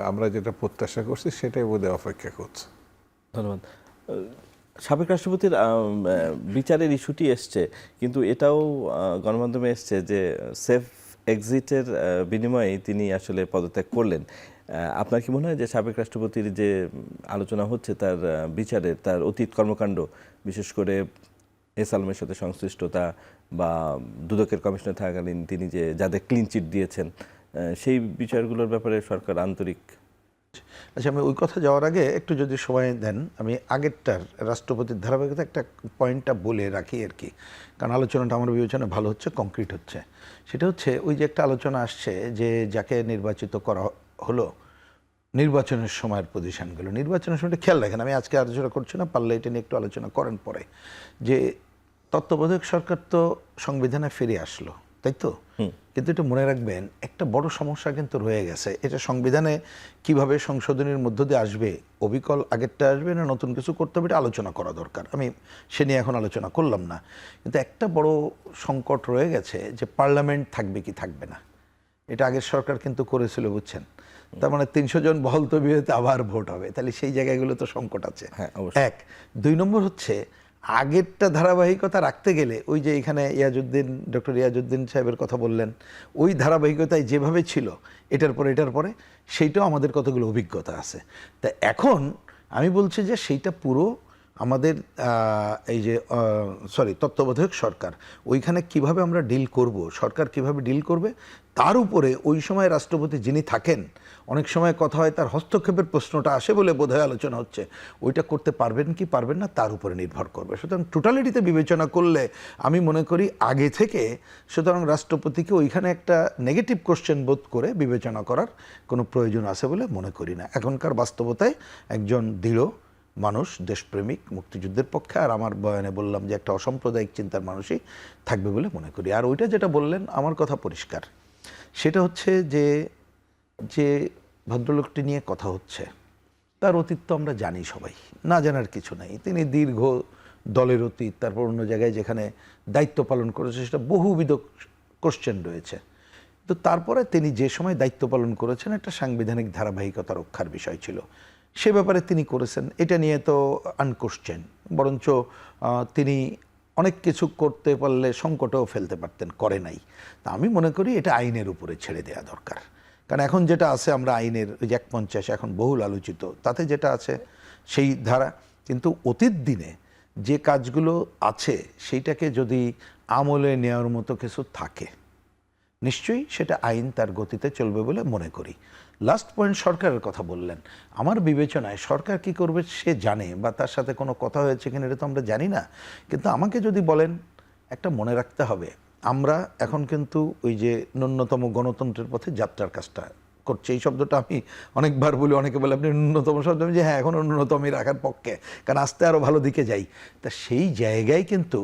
আমরা যেটা প্রত্যাশা করছি সেটাই বোধহয় অপেক্ষা করছে। ধন্যবাদ। সাবেক রাষ্ট্রপতির বিচারের ইস্যুটি এসছে, কিন্তু এটাও গণমাধ্যমে এসছে যে সেফ এক্সিটের বিনিময়ে তিনি আসলে পদত্যাগ করলেন। আপনার কি মনে হয় যে সাবেক রাষ্ট্রপতির যে আলোচনা হচ্ছে তার বিচারের, তার অতীত কর্মকাণ্ড, বিশেষ করে এস আলমের সাথে সংশ্লিষ্টতা বা দুদকের কমিশনার থাকাকালীন তিনি যে যাদের ক্লিন চিট দিয়েছেন, সেই বিচারগুলোর ব্যাপারে সরকার আন্তরিক? আচ্ছা, আমি ওই কথা যাওয়ার আগে একটু যদি সময় দেন, আমি আগেরটার রাষ্ট্রপতির ধারাবাহিকতা একটা পয়েন্টটা বলে রাখি আর কি, কারণ আলোচনাটা আমার বিবেচনায় ভালো হচ্ছে, কংক্রিট হচ্ছে। সেটা হচ্ছে ওই যে একটা আলোচনা আসছে যে যাকে নির্বাচিত করা হলো, নির্বাচনের সময়ের পজিশনগুলো, নির্বাচনের সময়টা খেয়াল রাখেন, আমি আজকে আলোচনা করছি না, পারলে এটা নিয়ে একটু আলোচনা করেন পরে, যে তত্ত্বাবধায়ক সরকার তো সংবিধানে ফিরে আসলো, তাই তো? কিন্তু এটা মনে রাখবেন, একটা বড় সমস্যা কিন্তু রয়ে গেছে। এটা সংবিধানে কিভাবে সংশোধনীর মধ্য দিয়ে আসবে, অবিকল আগেরটা আসবে না নতুন কিছু করতে হবে, এটা আলোচনা করা দরকার। আমি সে নিয়ে এখন আলোচনা করলাম না। কিন্তু একটা বড় সংকট রয়ে গেছে যে পার্লামেন্ট থাকবে কি থাকবে না। এটা আগের সরকার কিন্তু করেছিল, বুঝছেন। তার মানে 300 জন বহল তবিয়তে আবার ভোট হবে, তাহলে সেই জায়গাগুলো তো সংকট আছে। হ্যাঁ, অবশ্যই। এক, 2 নম্বর হচ্ছে আগেরটা ধারাবাহিকতা রাখতে গেলে ওই যে এখানে ডক্টর ইয়াজউদ্দিন সাহেবের কথা বললেন, ওই ধারাবাহিকতায় যেভাবে ছিল এটার পরে সেইটাও আমাদের কতগুলো অভিজ্ঞতা আছে। তা এখন আমি বলছি যে সেইটা পুরো আমাদের এই যে তত্ত্বাবধায়ক সরকার, ওইখানে কিভাবে আমরা ডিল করব, সরকার কিভাবে ডিল করবে, তার উপরে ওই সময় রাষ্ট্রপতি যিনি থাকেন, অনেক সময় কথা হয় তার হস্তক্ষেপের প্রশ্নটা আসে বলে বোধহয় আলোচনা হচ্ছে, ওইটা করতে পারবেন কি পারবেন না তার উপরে নির্ভর করবে। সুতরাং টোটালিটিতে বিবেচনা করলে আমি মনে করি আগে থেকে, সুতরাং রাষ্ট্রপতিকে ওইখানে একটা নেগেটিভ কোশ্চেন বোধ করে বিবেচনা করার কোনো প্রয়োজন আছে বলে মনে করি না। এখনকার বাস্তবতায় একজন দৃঢ় মানুষ, দেশপ্রেমিক, মুক্তিযুদ্ধের পক্ষে, আর আমার বয়ানে বললাম যে একটা অসাম্প্রদায়িক চিন্তার মানুষই থাকবে বলে মনে করি। আর ওইটা যেটা বললেন আমার কথা পরিষ্কার, সেটা হচ্ছে যে ভদ্রলোকটি নিয়ে কথা হচ্ছে, তার অতীত তো আমরা জানি সবাই, না জানার কিছু নাই। তিনি দীর্ঘ দলের অতীত, তারপর অন্য জায়গায় যেখানে দায়িত্ব পালন করেছে সেটা বহুবিধ কোশ্চেন রয়েছে। তো তারপরে তিনি যে সময় দায়িত্ব পালন করেছেন একটা সাংবিধানিক ধারাবাহিকতা রক্ষার বিষয় ছিল, সে ব্যাপারে তিনি করেছেন, এটা নিয়ে তো আনকোশ্চেন। বরঞ্চ তিনি অনেক কিছু করতে পারলে সংকটেও ফেলতে পারতেন, করে নাই। তা আমি মনে করি এটা আইনের উপরে ছেড়ে দেওয়া দরকার। কারণ এখন যেটা আছে, আমরা আইনের ওই 150 এখন বহুল আলোচিত, তাতে যেটা আছে সেই ধারা, কিন্তু অতীত দিনে যে কাজগুলো আছে সেইটাকে যদি আমলে নেওয়ার মতো কিছু থাকে, নিশ্চয়ই সেটা আইন তার গতিতে চলবে বলে মনে করি। লাস্ট পয়েন্ট, সরকারের কথা বললেন। আমার বিবেচনায় সরকার কি করবে সে জানে, বা তার সাথে কোনো কথা হয়েছে কিনা এটা তো আমরা জানি না। কিন্তু আমাকে যদি বলেন, একটা মনে রাখতে হবে, আমরা এখন কিন্তু ওই যে ন্যূনতম গণতন্ত্রের পথে যাত্রার কাজটা করছে। এই শব্দটা আমি অনেকবার বলি, অনেকে বলে আপনি ন্যূনতম শব্দ, যে হ্যাঁ এখন ন্যূনতমই রাখার পক্ষে, কারণ আস্তে আরও ভালো দিকে যাই। তা সেই জায়গায় কিন্তু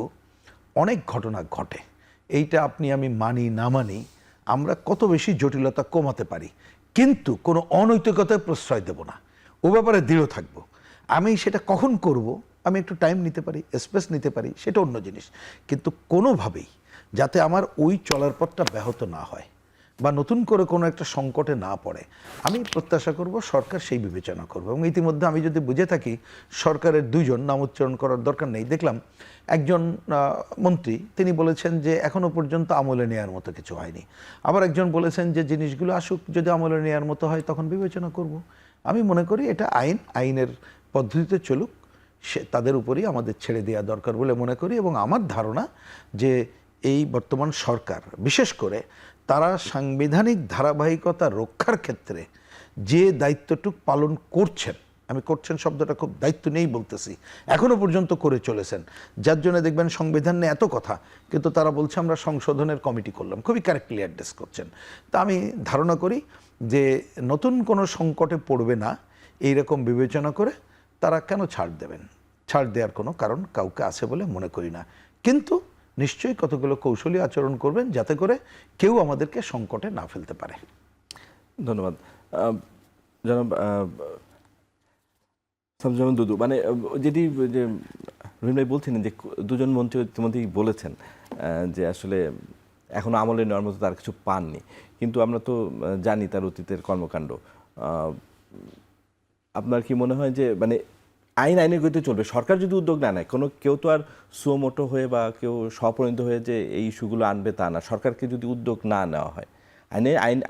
অনেক ঘটনা ঘটে। এইটা আপনি আমি মানি না মানি, আমরা কত বেশি জটিলতা কমাতে পারি, কিন্তু কোনো অনৈতিকতায় প্রশ্রয় দেব না, ও ব্যাপারে দৃঢ় থাকবো। আমি সেটা কখন করব, আমি একটু টাইম নিতে পারি, স্পেস নিতে পারি, সেটা অন্য জিনিস, কিন্তু কোনোভাবেই যাতে আমার ওই চলার পথটা ব্যাহত না হয় বা নতুন করে কোনো একটা সংকটে না পড়ে, আমি প্রত্যাশা করব সরকার সেই বিবেচনা করবে। এবং ইতিমধ্যে আমি যদি বুঝে থাকি, সরকারের 2 জন, নাম উচ্চারণ করার দরকার নেই, দেখলাম একজন মন্ত্রী তিনি বলেছেন যে এখনো পর্যন্ত আমলে নেওয়ার মতো কিছু হয়নি। আবার একজন বলেছেন যে জিনিসগুলো আসুক, যদি আমলে নেওয়ার মতো হয় তখন বিবেচনা করব। আমি মনে করি এটা আইনের পদ্ধতিতে চলুক, সে তাদের উপরেই আমাদের ছেড়ে দেওয়া দরকার বলে মনে করি। এবং আমার ধারণা যে এই বর্তমান সরকার বিশেষ করে তারা সাংবিধানিক ধারাবাহিকতা রক্ষার ক্ষেত্রে যে দায়িত্বটুক পালন করছেন, আমি করছেন শব্দটা খুব দায়িত্ব নেই বলতেছি, এখনো পর্যন্ত করে চলেছেন, যার জন্য দেখবেন সংবিধান নিয়ে এত কথা, কিন্তু তারা বলছে আমরা সংশোধনের কমিটি করলাম, খুবই কারেক্টলি অ্যাড্রেস করছেন। তা আমি ধারণা করি যে নতুন কোনো সংকটে পড়বে না এইরকম বিবেচনা করে তারা কেন ছাড় দেবেন, ছাড় দেওয়ার কোনো কারণ কাউকে আছে বলে মনে করি না। কিন্তু নিশ্চয়ই কতগুলো কৌশলী আচরণ করবেন যাতে করে কেউ আমাদেরকে সংকটে না ফেলতে পারে। ধন্যবাদ জনাব শামসুজ্জামান দুদু। মানে যেটি যে রহিম ভাই বলছিলেন যে 2 জন মন্ত্রী ইতিমধ্যেই বলেছেন যে আসলে এখনো আমলে নেওয়ার মতো তার কিছু পাননি, কিন্তু আমরা তো জানি তার অতীতের কর্মকাণ্ড। আপনার কি মনে হয় যে মানে আইনের গতিতে চলবে, সরকার যদি উদ্যোগ না নেয়, কেউ তো আর সুমোটো হয়ে বা কেউ স্বপরিণত হয়ে যে এই ইস্যুগুলো আনবে তা না, সরকারকে যদি উদ্যোগ না নেওয়া হয়,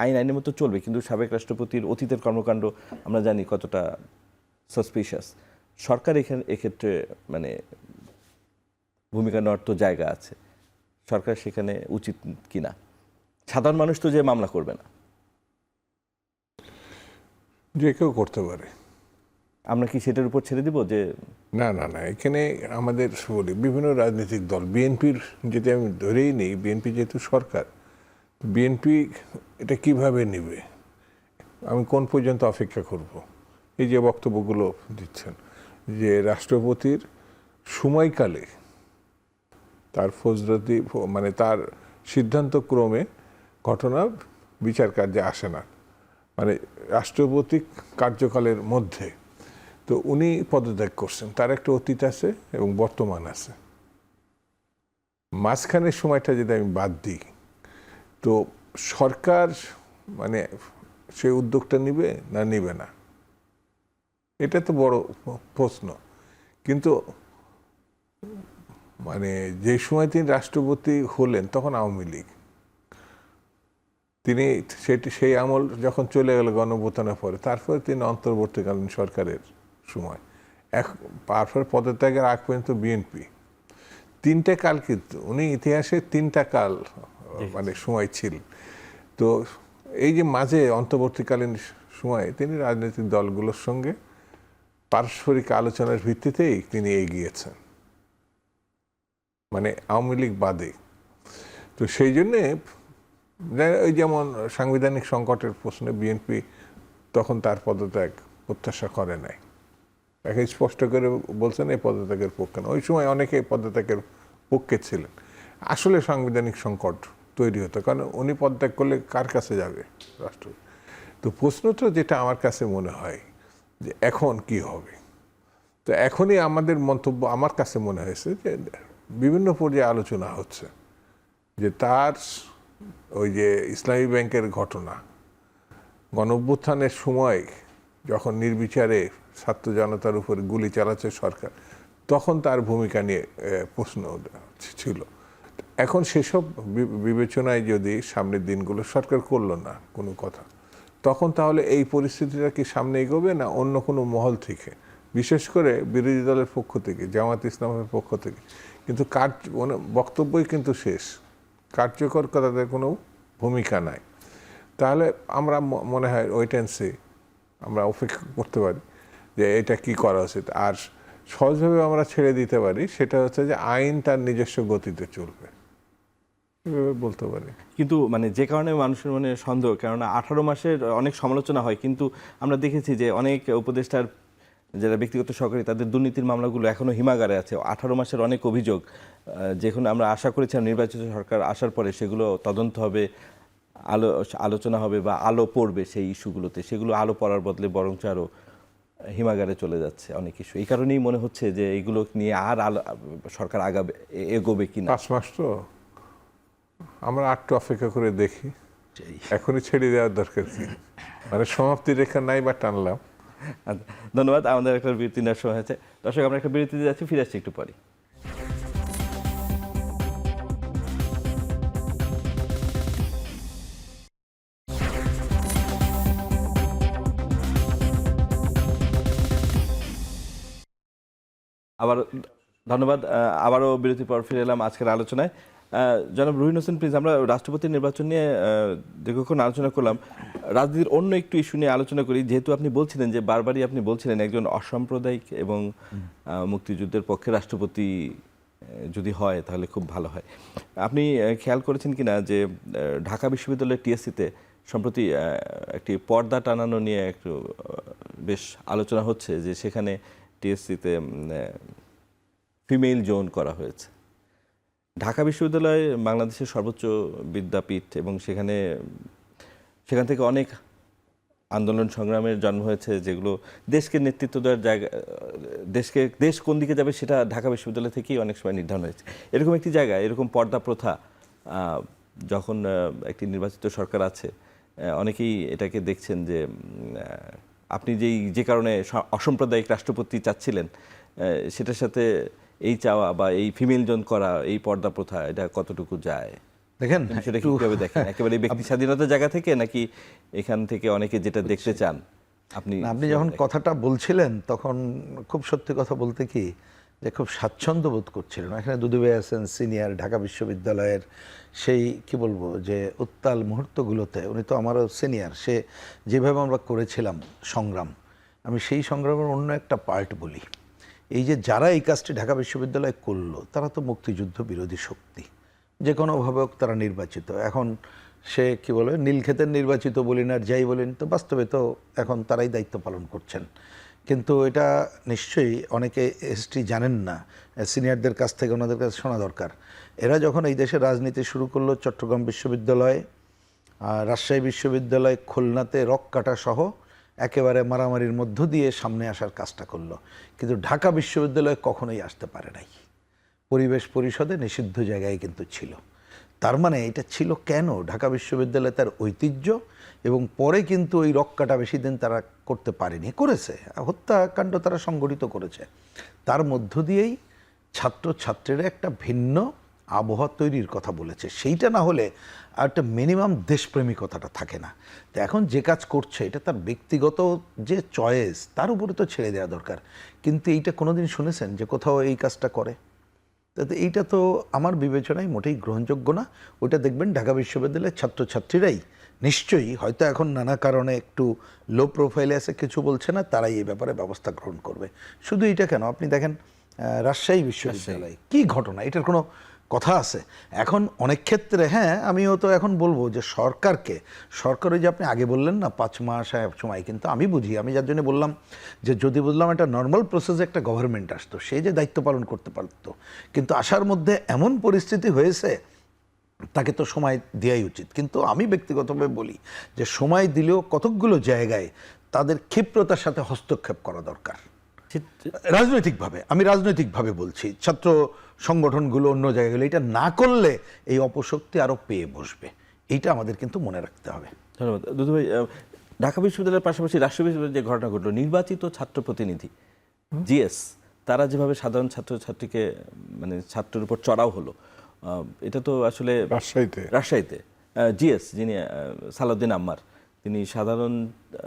আইনের মতো চলবে। কিন্তু সাবেক রাষ্ট্রপতির অতীতের কর্মকাণ্ড আমরা জানি কতটা সাসপিশিয়াস। সরকার এক্ষেত্রে মানে ভূমিকা নেওয়ার তো জায়গা আছে, সরকার সেখানে উচিত কিনা? সাধারণ মানুষ তো যে মামলা করবে না, যে কেউ করতে পারে। আমরা কি সেটার উপর ছেড়ে দিব যে না না না, এখানে আমাদের বলি বিভিন্ন রাজনৈতিক দল, বিএনপির যদি আমি ধরেই নিই, বিএনপি যেহেতু সরকার, বিএনপি এটা কিভাবে নেবে, আমি কোন পর্যন্ত অপেক্ষা করব? এই যে বক্তব্যগুলো দিচ্ছেন যে রাষ্ট্রপতির সময়কালে তার ফৌজদারি মানে তার সিদ্ধান্তক্রমে ঘটনা বিচার কার্যে আসে না, মানে রাষ্ট্রপতি কার্যকালের মধ্যে। তো উনি পদত্যাগ করছেন, তার একটা অতীত আছে এবং বর্তমান আছে। মাঝখানের সময়টা যদি আমি বাদ দিই, তো সরকার মানে সে উদ্যোগটা নিবে না নিবে না, এটা তো বড় প্রশ্ন। কিন্তু মানে যে সময় তিনি রাষ্ট্রপতি হলেন তখন আওয়ামী লীগ, তিনি সেই আমল যখন চলে গেল গণঅভ্যুত্থানের পরে, তারপরে তিনি অন্তর্বর্তীকালীন সরকারের সময় তারপর পদত্যাগের আগ পর্যন্ত বিএনপি, তিনটা কাল, কিন্তু উনি ইতিহাসে তিনটা কাল মানে সময় ছিল। তো এই যে মাঝে অন্তর্বর্তীকালীন সময়ে তিনি রাজনৈতিক দলগুলোর সঙ্গে পারস্পরিক আলোচনার ভিত্তিতেই তিনি এগিয়েছেন, মানে আওয়ামী লীগ বাদে। তো সেই জন্যে ওই যেমন সাংবিধানিক সংকটের প্রশ্নে বিএনপি তখন তার পদত্যাগ প্রত্যাশা করে নাই, তাকে স্পষ্ট করে বলছেন এই পদত্যাগের পক্ষে না। ওই সময় অনেকে পদত্যাগের পক্ষে ছিলেন। আসলে সাংবিধানিক সংকট তৈরি হতো, কারণ উনি পদত্যাগ করলে কার কাছে যাবে রাষ্ট্র। তো প্রশ্নটা যেটা আমার কাছে মনে হয় যে এখন কি হবে, তো এখনই আমাদের মন্তব্য আমার কাছে মনে হয়েছে যে বিভিন্ন পর্যায়ে আলোচনা হচ্ছে যে তার ওই যে ইসলামী ব্যাংকের ঘটনা, গণঅভ্যুত্থানের সময় যখন নির্বিচারে ছাত্র জনতার উপর গুলি চালাচ্ছে সরকার, তখন তার ভূমিকা নিয়ে প্রশ্ন ছিল। এখন সেসব বিবেচনায় যদি সামনের দিনগুলো সরকার করলো না কোনো কথা, তখন তাহলে এই পরিস্থিতিটা কি সামনে এগোবে না অন্য কোনো মহল থেকে, বিশেষ করে বিরোধী দলের পক্ষ থেকে, জামাত ইসলামের পক্ষ থেকে। কিন্তু বক্তব্যই কিন্তু শেষ, কার্যকর তাদের কোনো ভূমিকা নাই। তাহলে আমরা মনে হয় ওয়েট অ্যান্ড সি, আমরা অপেক্ষা করতে পারি যে এটা কি করা উচিত। আর সহজভাবে আমরা ছেড়ে দিতে পারি, সেটা হচ্ছে যে আইন তার নিজস্ব গতিতে চলবে, এভাবে বলতে পারি। কিন্তু মানে যে কারণে মানুষের মনে সন্দেহ, কেননা 18 মাসের অনেক সমালোচনা হয়, কিন্তু আমরা দেখেছি যে অনেক উপদেষ্টার যারা ব্যক্তিগত সহকারী, তাদের দুর্নীতির মামলাগুলো এখনো হিমাগারে আছে। 18 মাসের অনেক অভিযোগ, যেখানে আমরা আশা করেছিলাম নির্বাচিত সরকার আসার পরে সেগুলো তদন্ত হবে, আলোচনা হবে বা আলো পড়বে সেই ইস্যুগুলোতে, সেগুলো আলো পড়ার বদলে বরঞ্চ আরও হিমাগারে চলে যাচ্ছে অনেক ইস্যু। এই কারণেই মনে হচ্ছে যে এগুলো নিয়ে আর সরকার এগোবে কিনা। 5 মাস তো আমরা একটু অপেক্ষা করে দেখি, এখনই ছেড়ে দেওয়ার দরকার কি, মানে সমাপ্তি রেখা নাই বা টানলাম। ধন্যবাদ। আমাদের একটা বিরতি নেওয়ার সময় হয়েছে। দর্শক, আমরা একটা বিরতিতে যাচ্ছি, ফিরে আসছি একটু পরে। আবার ধন্যবাদ। আবারও বিরতির পর ফিরে এলাম আজকের আলোচনায়। জনাব রুহিন হোসেন প্লিজ, আমরা রাষ্ট্রপতি নির্বাচন নিয়ে দীর্ঘক্ষণ আলোচনা করলাম, রাজনীতির অন্য একটু ইস্যু নিয়ে আলোচনা করি। যেহেতু আপনি বলছিলেন যে বারবারই আপনি বলছিলেন একজন অসাম্প্রদায়িক এবং মুক্তিযুদ্ধের পক্ষে রাষ্ট্রপতি যদি হয় তাহলে খুব ভালো হয়। আপনি খেয়াল করেছেন কিনা যে ঢাকা বিশ্ববিদ্যালয়ের টিএসসিতে সম্প্রতি একটি পর্দা টানানো নিয়ে একটু বেশ আলোচনা হচ্ছে, যে সেখানে টিএসসিতে ফিমেল জোন করা হয়েছে। ঢাকা বিশ্ববিদ্যালয় বাংলাদেশের সর্বোচ্চ বিদ্যাপীঠ এবং সেখান থেকে অনেক আন্দোলন সংগ্রামের জন্ম হয়েছে, যেগুলো দেশকে নেতৃত্ব দেওয়ার জায়গা, দেশ কোন দিকে যাবে সেটা ঢাকা বিশ্ববিদ্যালয় থেকেই অনেক সময় নির্ধারণ হয়েছে। এরকম একটি জায়গায় এরকম পর্দা প্রথা, যখন একটি নির্বাচিত সরকার আছে, অনেকেই এটাকে দেখছেন যে আপনি যে কারণে অসাম্প্রদায়িক রাষ্ট্রপতি চাচ্ছিলেন, সেটার সাথে এই চাওয়া বা এই ফিমেল জোন করা, এই পর্দা প্রথা, এটা কতটুকু যায়? দেখেন সেটা কিভাবে দেখেন? একেবারে ব্যক্তি স্বাধীনতার জায়গা থেকে, নাকি এখান থেকে অনেকে যেটা দেখতে চান? আপনি যখন কথাটা বলছিলেন তখন খুব সত্যি কথা বলতে কি, যে খুব স্বাচ্ছন্দ্য বোধ করছিলেন। এখানে দুদু ভাই আছেন, সিনিয়র, ঢাকা বিশ্ববিদ্যালয়ের সেই কি বলবো যে উত্তাল মুহূর্তগুলোতে উনি তো আমারও সিনিয়র। সে যেভাবে আমরা করেছিলাম সংগ্রাম, আমি সেই সংগ্রামের অন্য একটা পার্ট বলি। এই যে যারা এই কাজটি ঢাকা বিশ্ববিদ্যালয়ে করলো, তারা তো মুক্তিযুদ্ধ বিরোধী শক্তি, যে কোনোভাবে হোক তারা নির্বাচিত। এখন সে কি বলে নীলক্ষেতের নির্বাচিত বলিন আর যাই বলিন, তো বাস্তবে তো এখন তারাই দায়িত্ব পালন করছেন। কিন্তু এটা নিশ্চয়ই অনেকে হিস্ট্রি জানেন না, সিনিয়রদের কাছ থেকে ওনাদের কাছে শোনা দরকার। এরা যখন এই দেশে রাজনীতি শুরু করলো, চট্টগ্রাম বিশ্ববিদ্যালয়ে, রাজশাহী বিশ্ববিদ্যালয়, খুলনাতে রক কাটা সহ একেবারে মারামারির মধ্য দিয়ে সামনে আসার কাজটা করলো, কিন্তু ঢাকা বিশ্ববিদ্যালয়ে কখনোই আসতে পারে নাই। পরিবেশ পরিষদে নিষিদ্ধ জায়গায় কিন্তু ছিল। তার মানে এটা ছিল কেন? ঢাকা বিশ্ববিদ্যালয়ে তার ঐতিহ্য, এবং পরে কিন্তু ওই রক্কাটা বেশি দিন তারা করতে পারেনি, করেছে হত্যাকাণ্ড তারা সংগঠিত করেছে। তার মধ্য দিয়েই ছাত্রছাত্রীরা একটা ভিন্ন আবহাওয়া তৈরির কথা বলেছে। সেইটা না হলে আর একটা মিনিমাম দেশপ্রেমিকতাটা থাকে না। তো এখন যে কাজ করছে এটা তার ব্যক্তিগত যে চয়েস, তার উপরে তো ছেড়ে দেওয়া দরকার। কিন্তু এইটা কোনোদিন শুনেছেন যে কোথাও এই কাজটা করে? তাতে এইটা তো আমার বিবেচনায় মোটেই গ্রহণযোগ্য না। ওটা দেখবেন ঢাকা বিশ্ববিদ্যালয়ের ছাত্রছাত্রীরাই নিশ্চয়ই, হয়তো এখন নানা কারণে একটু লো প্রোফাইলে আছে, কিছু বলছে না, তারাই এই ব্যাপারে ব্যবস্থা গ্রহণ করবে। শুধু এটা কেন, আপনি দেখেন রাজশাহী বিশ্ববিদ্যালয় কি ঘটনা, এটার কোনো কথা আছে? এখন অনেক ক্ষেত্রে হ্যাঁ, আমিও তো এখন বলবো যে সরকার ওই যে আপনি আগে বললেন না 5 মাস সময়, কিন্তু আমি বুঝি, আমি যার জন্য বললাম যে যদি বললাম একটা নর্মাল প্রসেসে একটা গভর্নমেন্ট আসতো, সে যে দায়িত্ব পালন করতে পারতো, কিন্তু আসার মধ্যে এমন পরিস্থিতি হয়েছে তাকে তো সময় দেওয়াই উচিত। কিন্তু আমি ব্যক্তিগতভাবে বলি যে সময় দিলেও কতকগুলো জায়গায় তাদের ক্ষিপ্রতার সাথে হস্তক্ষেপ করা দরকার রাজনৈতিকভাবে। আমি রাজনৈতিকভাবে বলছি, ছাত্র সংগঠনগুলো, অন্য জায়গাগুলো এটা না করলে এই অপশক্তি আরও পেয়ে বসবে। এইটা আমাদের কিন্তু মনে রাখতে হবে। ধন্যবাদ দুদু ভাই। ঢাকা বিশ্ববিদ্যালয়ের পাশাপাশি রাজশাহী বিশ্ববিদ্যালয়ে যে ঘটনা ঘটলো, নির্বাচিত ছাত্র প্রতিনিধি জিএস তারা যেভাবে সাধারণ ছাত্রছাত্রীকে মানে ছাত্রের উপর চড়াও হলো, এটা তো আসলে রাজশাহীতে জিএস যিনি সালাউদ্দিন আম্মার, তিনি সাধারণ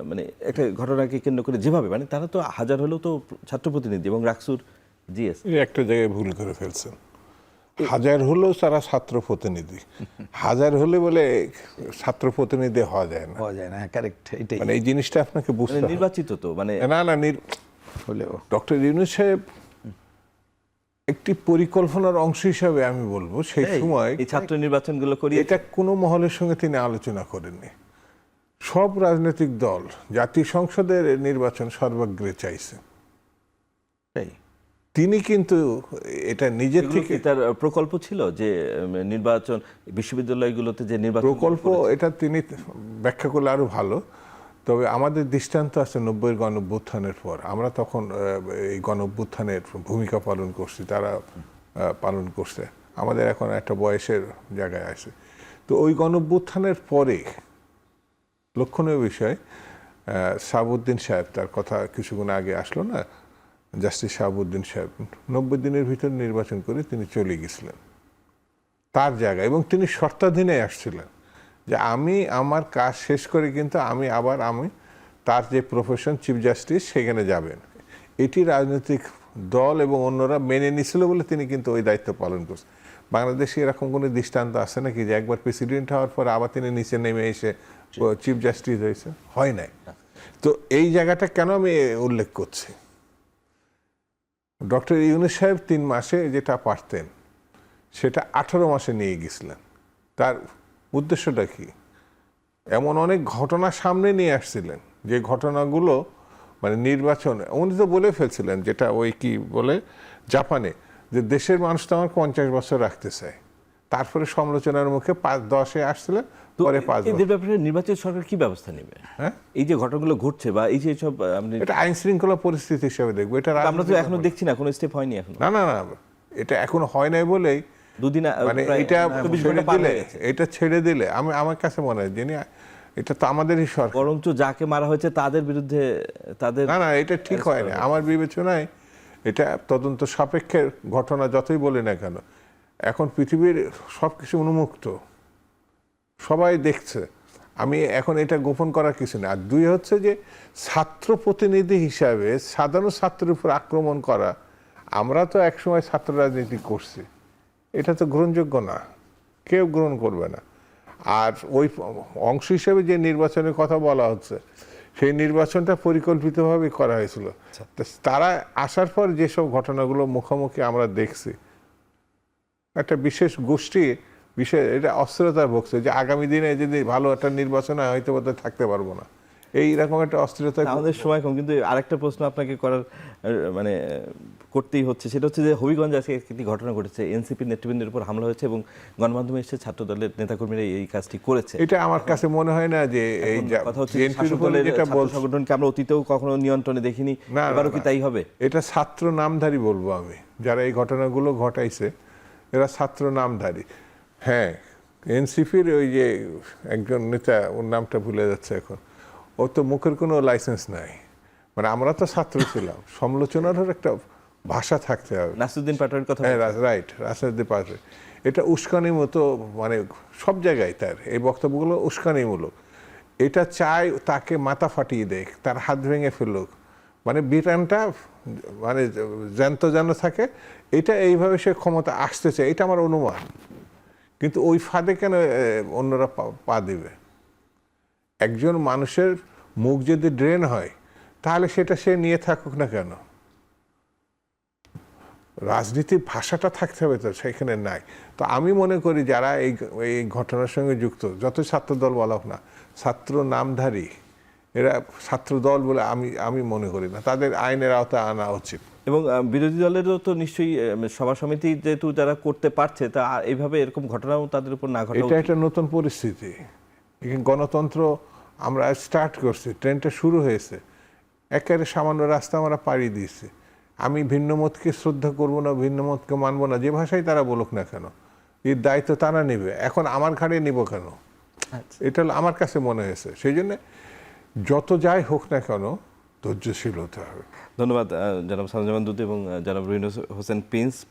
মানে একটা ঘটনাকে কেন্দ্র করে যেভাবে, মানে তারা তো হাজার হলেও তো ছাত্র প্রতিনিধি এবং রাকসুর জিএস একটা জায়গায় ভুল করে ফেলছেন। হাজার হলেও তারা ছাত্র প্রতিনিধি, হাজার হলে বলে ছাত্র প্রতিনিধি হওয়া যায় না। কারেক্ট, এটাই মানে এই জিনিসটা আপনাকে বুঝতে হবে। নির্বাচিত তো মানে না হলেও ডক্টর ইউনূস সাহেব একটি পরিকল্পনার অংশ হিসাবে আমি বলবো সেই সময় এই ছাত্র নির্বাচনগুলো করিয়ে এটা কোনো মহলের সঙ্গে তিনি আলোচনা করেননি। সব রাজনৈতিক দল জাতীয় সংসদের নির্বাচন সর্বাগ্রে চাইছে। তিনি কিন্তু এটা নিজের থেকে, তার প্রকল্প ছিল যে নির্বাচন বিশ্ববিদ্যালয়গুলোতে যে নির্বাচন প্রকল্প, এটা তিনি ব্যাখ্যা করলে আরো ভালো। তবে আমাদের দৃষ্টান্ত আছে 90-এর গণঅভ্যুত্থানের পর। আমরা তখন এই গণঅভ্যুত্থানের ভূমিকা পালন করছি, তারা পালন করছে। আমাদের এখন একটা বয়সের জায়গায় আছে। তো ওই গণঅভ্যুত্থানের পরে লক্ষণীয় বিষয়, শাহাবুদ্দিন সাহেব, তার কথা কিছুক্ষণ আগে আসলো না, জাস্টিস শাহাবুদ্দিন সাহেব 90 দিনের ভিতর নির্বাচন করে তিনি চলে গেছিলেন তার জায়গায়, এবং তিনি শর্তাধীনে আসছিলেন যে আমি আমার কাজ শেষ করে কিন্তু আমি তার যে প্রফেশন চিফ জাস্টিস সেখানে যাবেন। এটি রাজনৈতিক দল এবং অন্যরা মেনে নিছিল বলে তিনি কিন্তু ওই দায়িত্ব পালন করছেন। বাংলাদেশে এরকম কোনো দৃষ্টান্ত আছে নাকি যে একবার প্রেসিডেন্ট হওয়ার পর আবার তিনি নিচে নেমে এসে চিফ জাস্টিস হয়েছে? হয় নাই। তো এই জায়গাটা কেন আমি উল্লেখ করছি, ডক্টর ইউনূস সাহেব 3 মাসে যেটা পারতেন সেটা 18 মাসে নিয়ে গেছিলেন। তার উদ্দেশ্যটা কি? এমন অনেক ঘটনা সামনে নিয়ে আসছিলেন যে ঘটনাগুলো মানে নির্বাচন, উনি তো বলে ফেলছিলেন, যেটা ওই কি বলে জাপানে, যে দেশের মানুষ তো আমার 50 বছর রাখতে চায়। তারপরে সমালোচনার মুখে 5-10-এ আসছিলেন, পরে 5 বছর। এদের ব্যাপারে নির্বাচিত সরকার কি ব্যবস্থা নেবে? হ্যাঁ, এই যে ঘটনাগুলো ঘটছে বা এই যে সব, এটা আইন শৃঙ্খলা পরিস্থিতি হিসেবে দেখবো। এটা আমরা তো এখনো দেখছি না, কোনো স্টেপ হয়নি এখন। না, এটা এখনো হয় নাই বলেই দুদিন মানে এটা ছেড়ে দিলে আমার কাছে মনে হয় যিনি, এটা তো আমাদেরই সরকার, বরঞ্চ যাকে মারা হয়েছে তাদের বিরুদ্ধে তাদের না এটা ঠিক হয় না আমার বিবেচনায়। এটা তদন্ত সাপেক্ষের ঘটনা যতই বলি না কেন, এখন পৃথিবীর সবকিছু উন্মুক্ত, সবাই দেখছে। আমি এখন এটা গোপন করার কিছু না। আর 2 হচ্ছে যে ছাত্র প্রতিনিধি হিসাবে সাধারণ ছাত্রের উপর আক্রমণ করা, আমরা তো একসময় ছাত্র রাজনীতি করছি, এটা তো গ্রহণযোগ্য না, কেউ গ্রহণ করবে না। আর ওই অংশ হিসেবে যে নির্বাচনের কথা বলা হচ্ছে, সেই নির্বাচনটা পরিকল্পিতভাবে করা হয়েছিল। তারা আসার পর যেসব ঘটনাগুলো মুখোমুখি আমরা দেখছি, একটা বিশেষ গোষ্ঠী এটা অস্থিরতার ভুগছে যে আগামী দিনে যদি ভালো একটা নির্বাচন হয় হয়তো থাকতে পারবো না। এইরকম একটা অস্থিরতা। আমাদের সময় কম, কিন্তু আরেকটা প্রশ্ন আপনাকে করার মানে করতেই হচ্ছে, সেটা হচ্ছে যে হবিগঞ্জে আজকে একটি ঘটনা ঘটেছে, এনসিপি নেতৃবৃন্দের উপর হামলা হয়েছে এবং গণমাধ্যমে এসে ছাত্র দলের নেতাকর্মীরা এই কাজটি করেছে। এটা আমার কাছে মনে হয় না যে এই কথা হচ্ছে বিএনপির শাসক উপরে দলের যেটা ছাত্র সংগঠনকে আমরা অতীতেও কখনো নিয়ন্ত্রণে দেখিনি, না, এবারও কি তাই হবে? এটা ছাত্র নামধারী বলবো আমি, যারা এই ঘটনাগুলো ঘটাইছে এরা ছাত্র নামধারী। হ্যাঁ, এনসিপির ওই যে একজন নেতা, ওর নামটা ভুলে যাচ্ছে এখন, ওর তো মুখের কোনো লাইসেন্স নাই। মানে আমরা তো ছাত্র ছিলাম, সমালোচনারও একটা ভাষা থাকতে হবে। নাসিরুদ্দিন পাটোয়ারির কথা হ্যাঁ, রাইট, রাজনীতি পার্টি। এটা উস্কানির মতো, মানে সব জায়গায় তার এই বক্তব্যগুলো উস্কানিমূলক। এটা চায় তাকে মাথা ফাটিয়ে দেয়, তার হাত ভেঙে ফেলুক, মানে বিটানটা মানে জ্যান্ত যেন থাকে, এটা এইভাবে সে ক্ষমতা আসতে চায়, এটা আমার অনুমান। কিন্তু ওই ফাঁদে কেন অন্যরা পা দিবে? একজন মানুষের মুখ যদি ড্রেন হয় তাহলে সেটা সে নিয়ে থাকুক না কেন? রাজনীতির ভাষাটা থাকতে হবে, তো সেখানে নাই। তো আমি মনে করি যারা এই ঘটনার সঙ্গে যুক্ত, যত ছাত্র দল বলা হোক না, ছাত্র নামধারী, এরা ছাত্র দল বলে আমি মনে করি না, তাদের আইনের আওতায় আনা উচিত। এবং বিরোধী দলেরও তো নিশ্চয়ই সভা সমিতি যেহেতু যারা করতে পারছে, তা এইভাবে এরকম ঘটনাও তাদের উপর না ঘটা। এটা একটা নতুন পরিস্থিতি, গণতন্ত্র আমরা স্টার্ট করছি, ট্রেনটা শুরু হয়েছে, একেবারে সামান্য রাস্তা আমরা পাড়ি দিয়েছি। আমি ভিন্ন মতকে শ্রদ্ধা করবো না, ভিন্ন মতকে মানবো না, যে ভাষায় তারা বলুক না কেন, এর দায়িত্ব তারা নেবে। এখন আমার ঘাড়ে নিব কেন? এটা আমার কাছে মনে হয়েছে। সেই জন্য যত যাই হোক না কেন ধৈর্যশীল হতে হবে। ধন্যবাদ জনাব সানজামান দুত এবং জনাব রুহিন হোসেন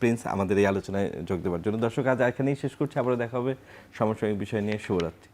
প্রিন্স আমাদের এই আলোচনায় যোগ দেওয়ার জন্য। দর্শক, আজ এখানেই শেষ করছি, আবারও দেখা হবে সমসাময়িক বিষয় নিয়ে। শুভরাত্রি।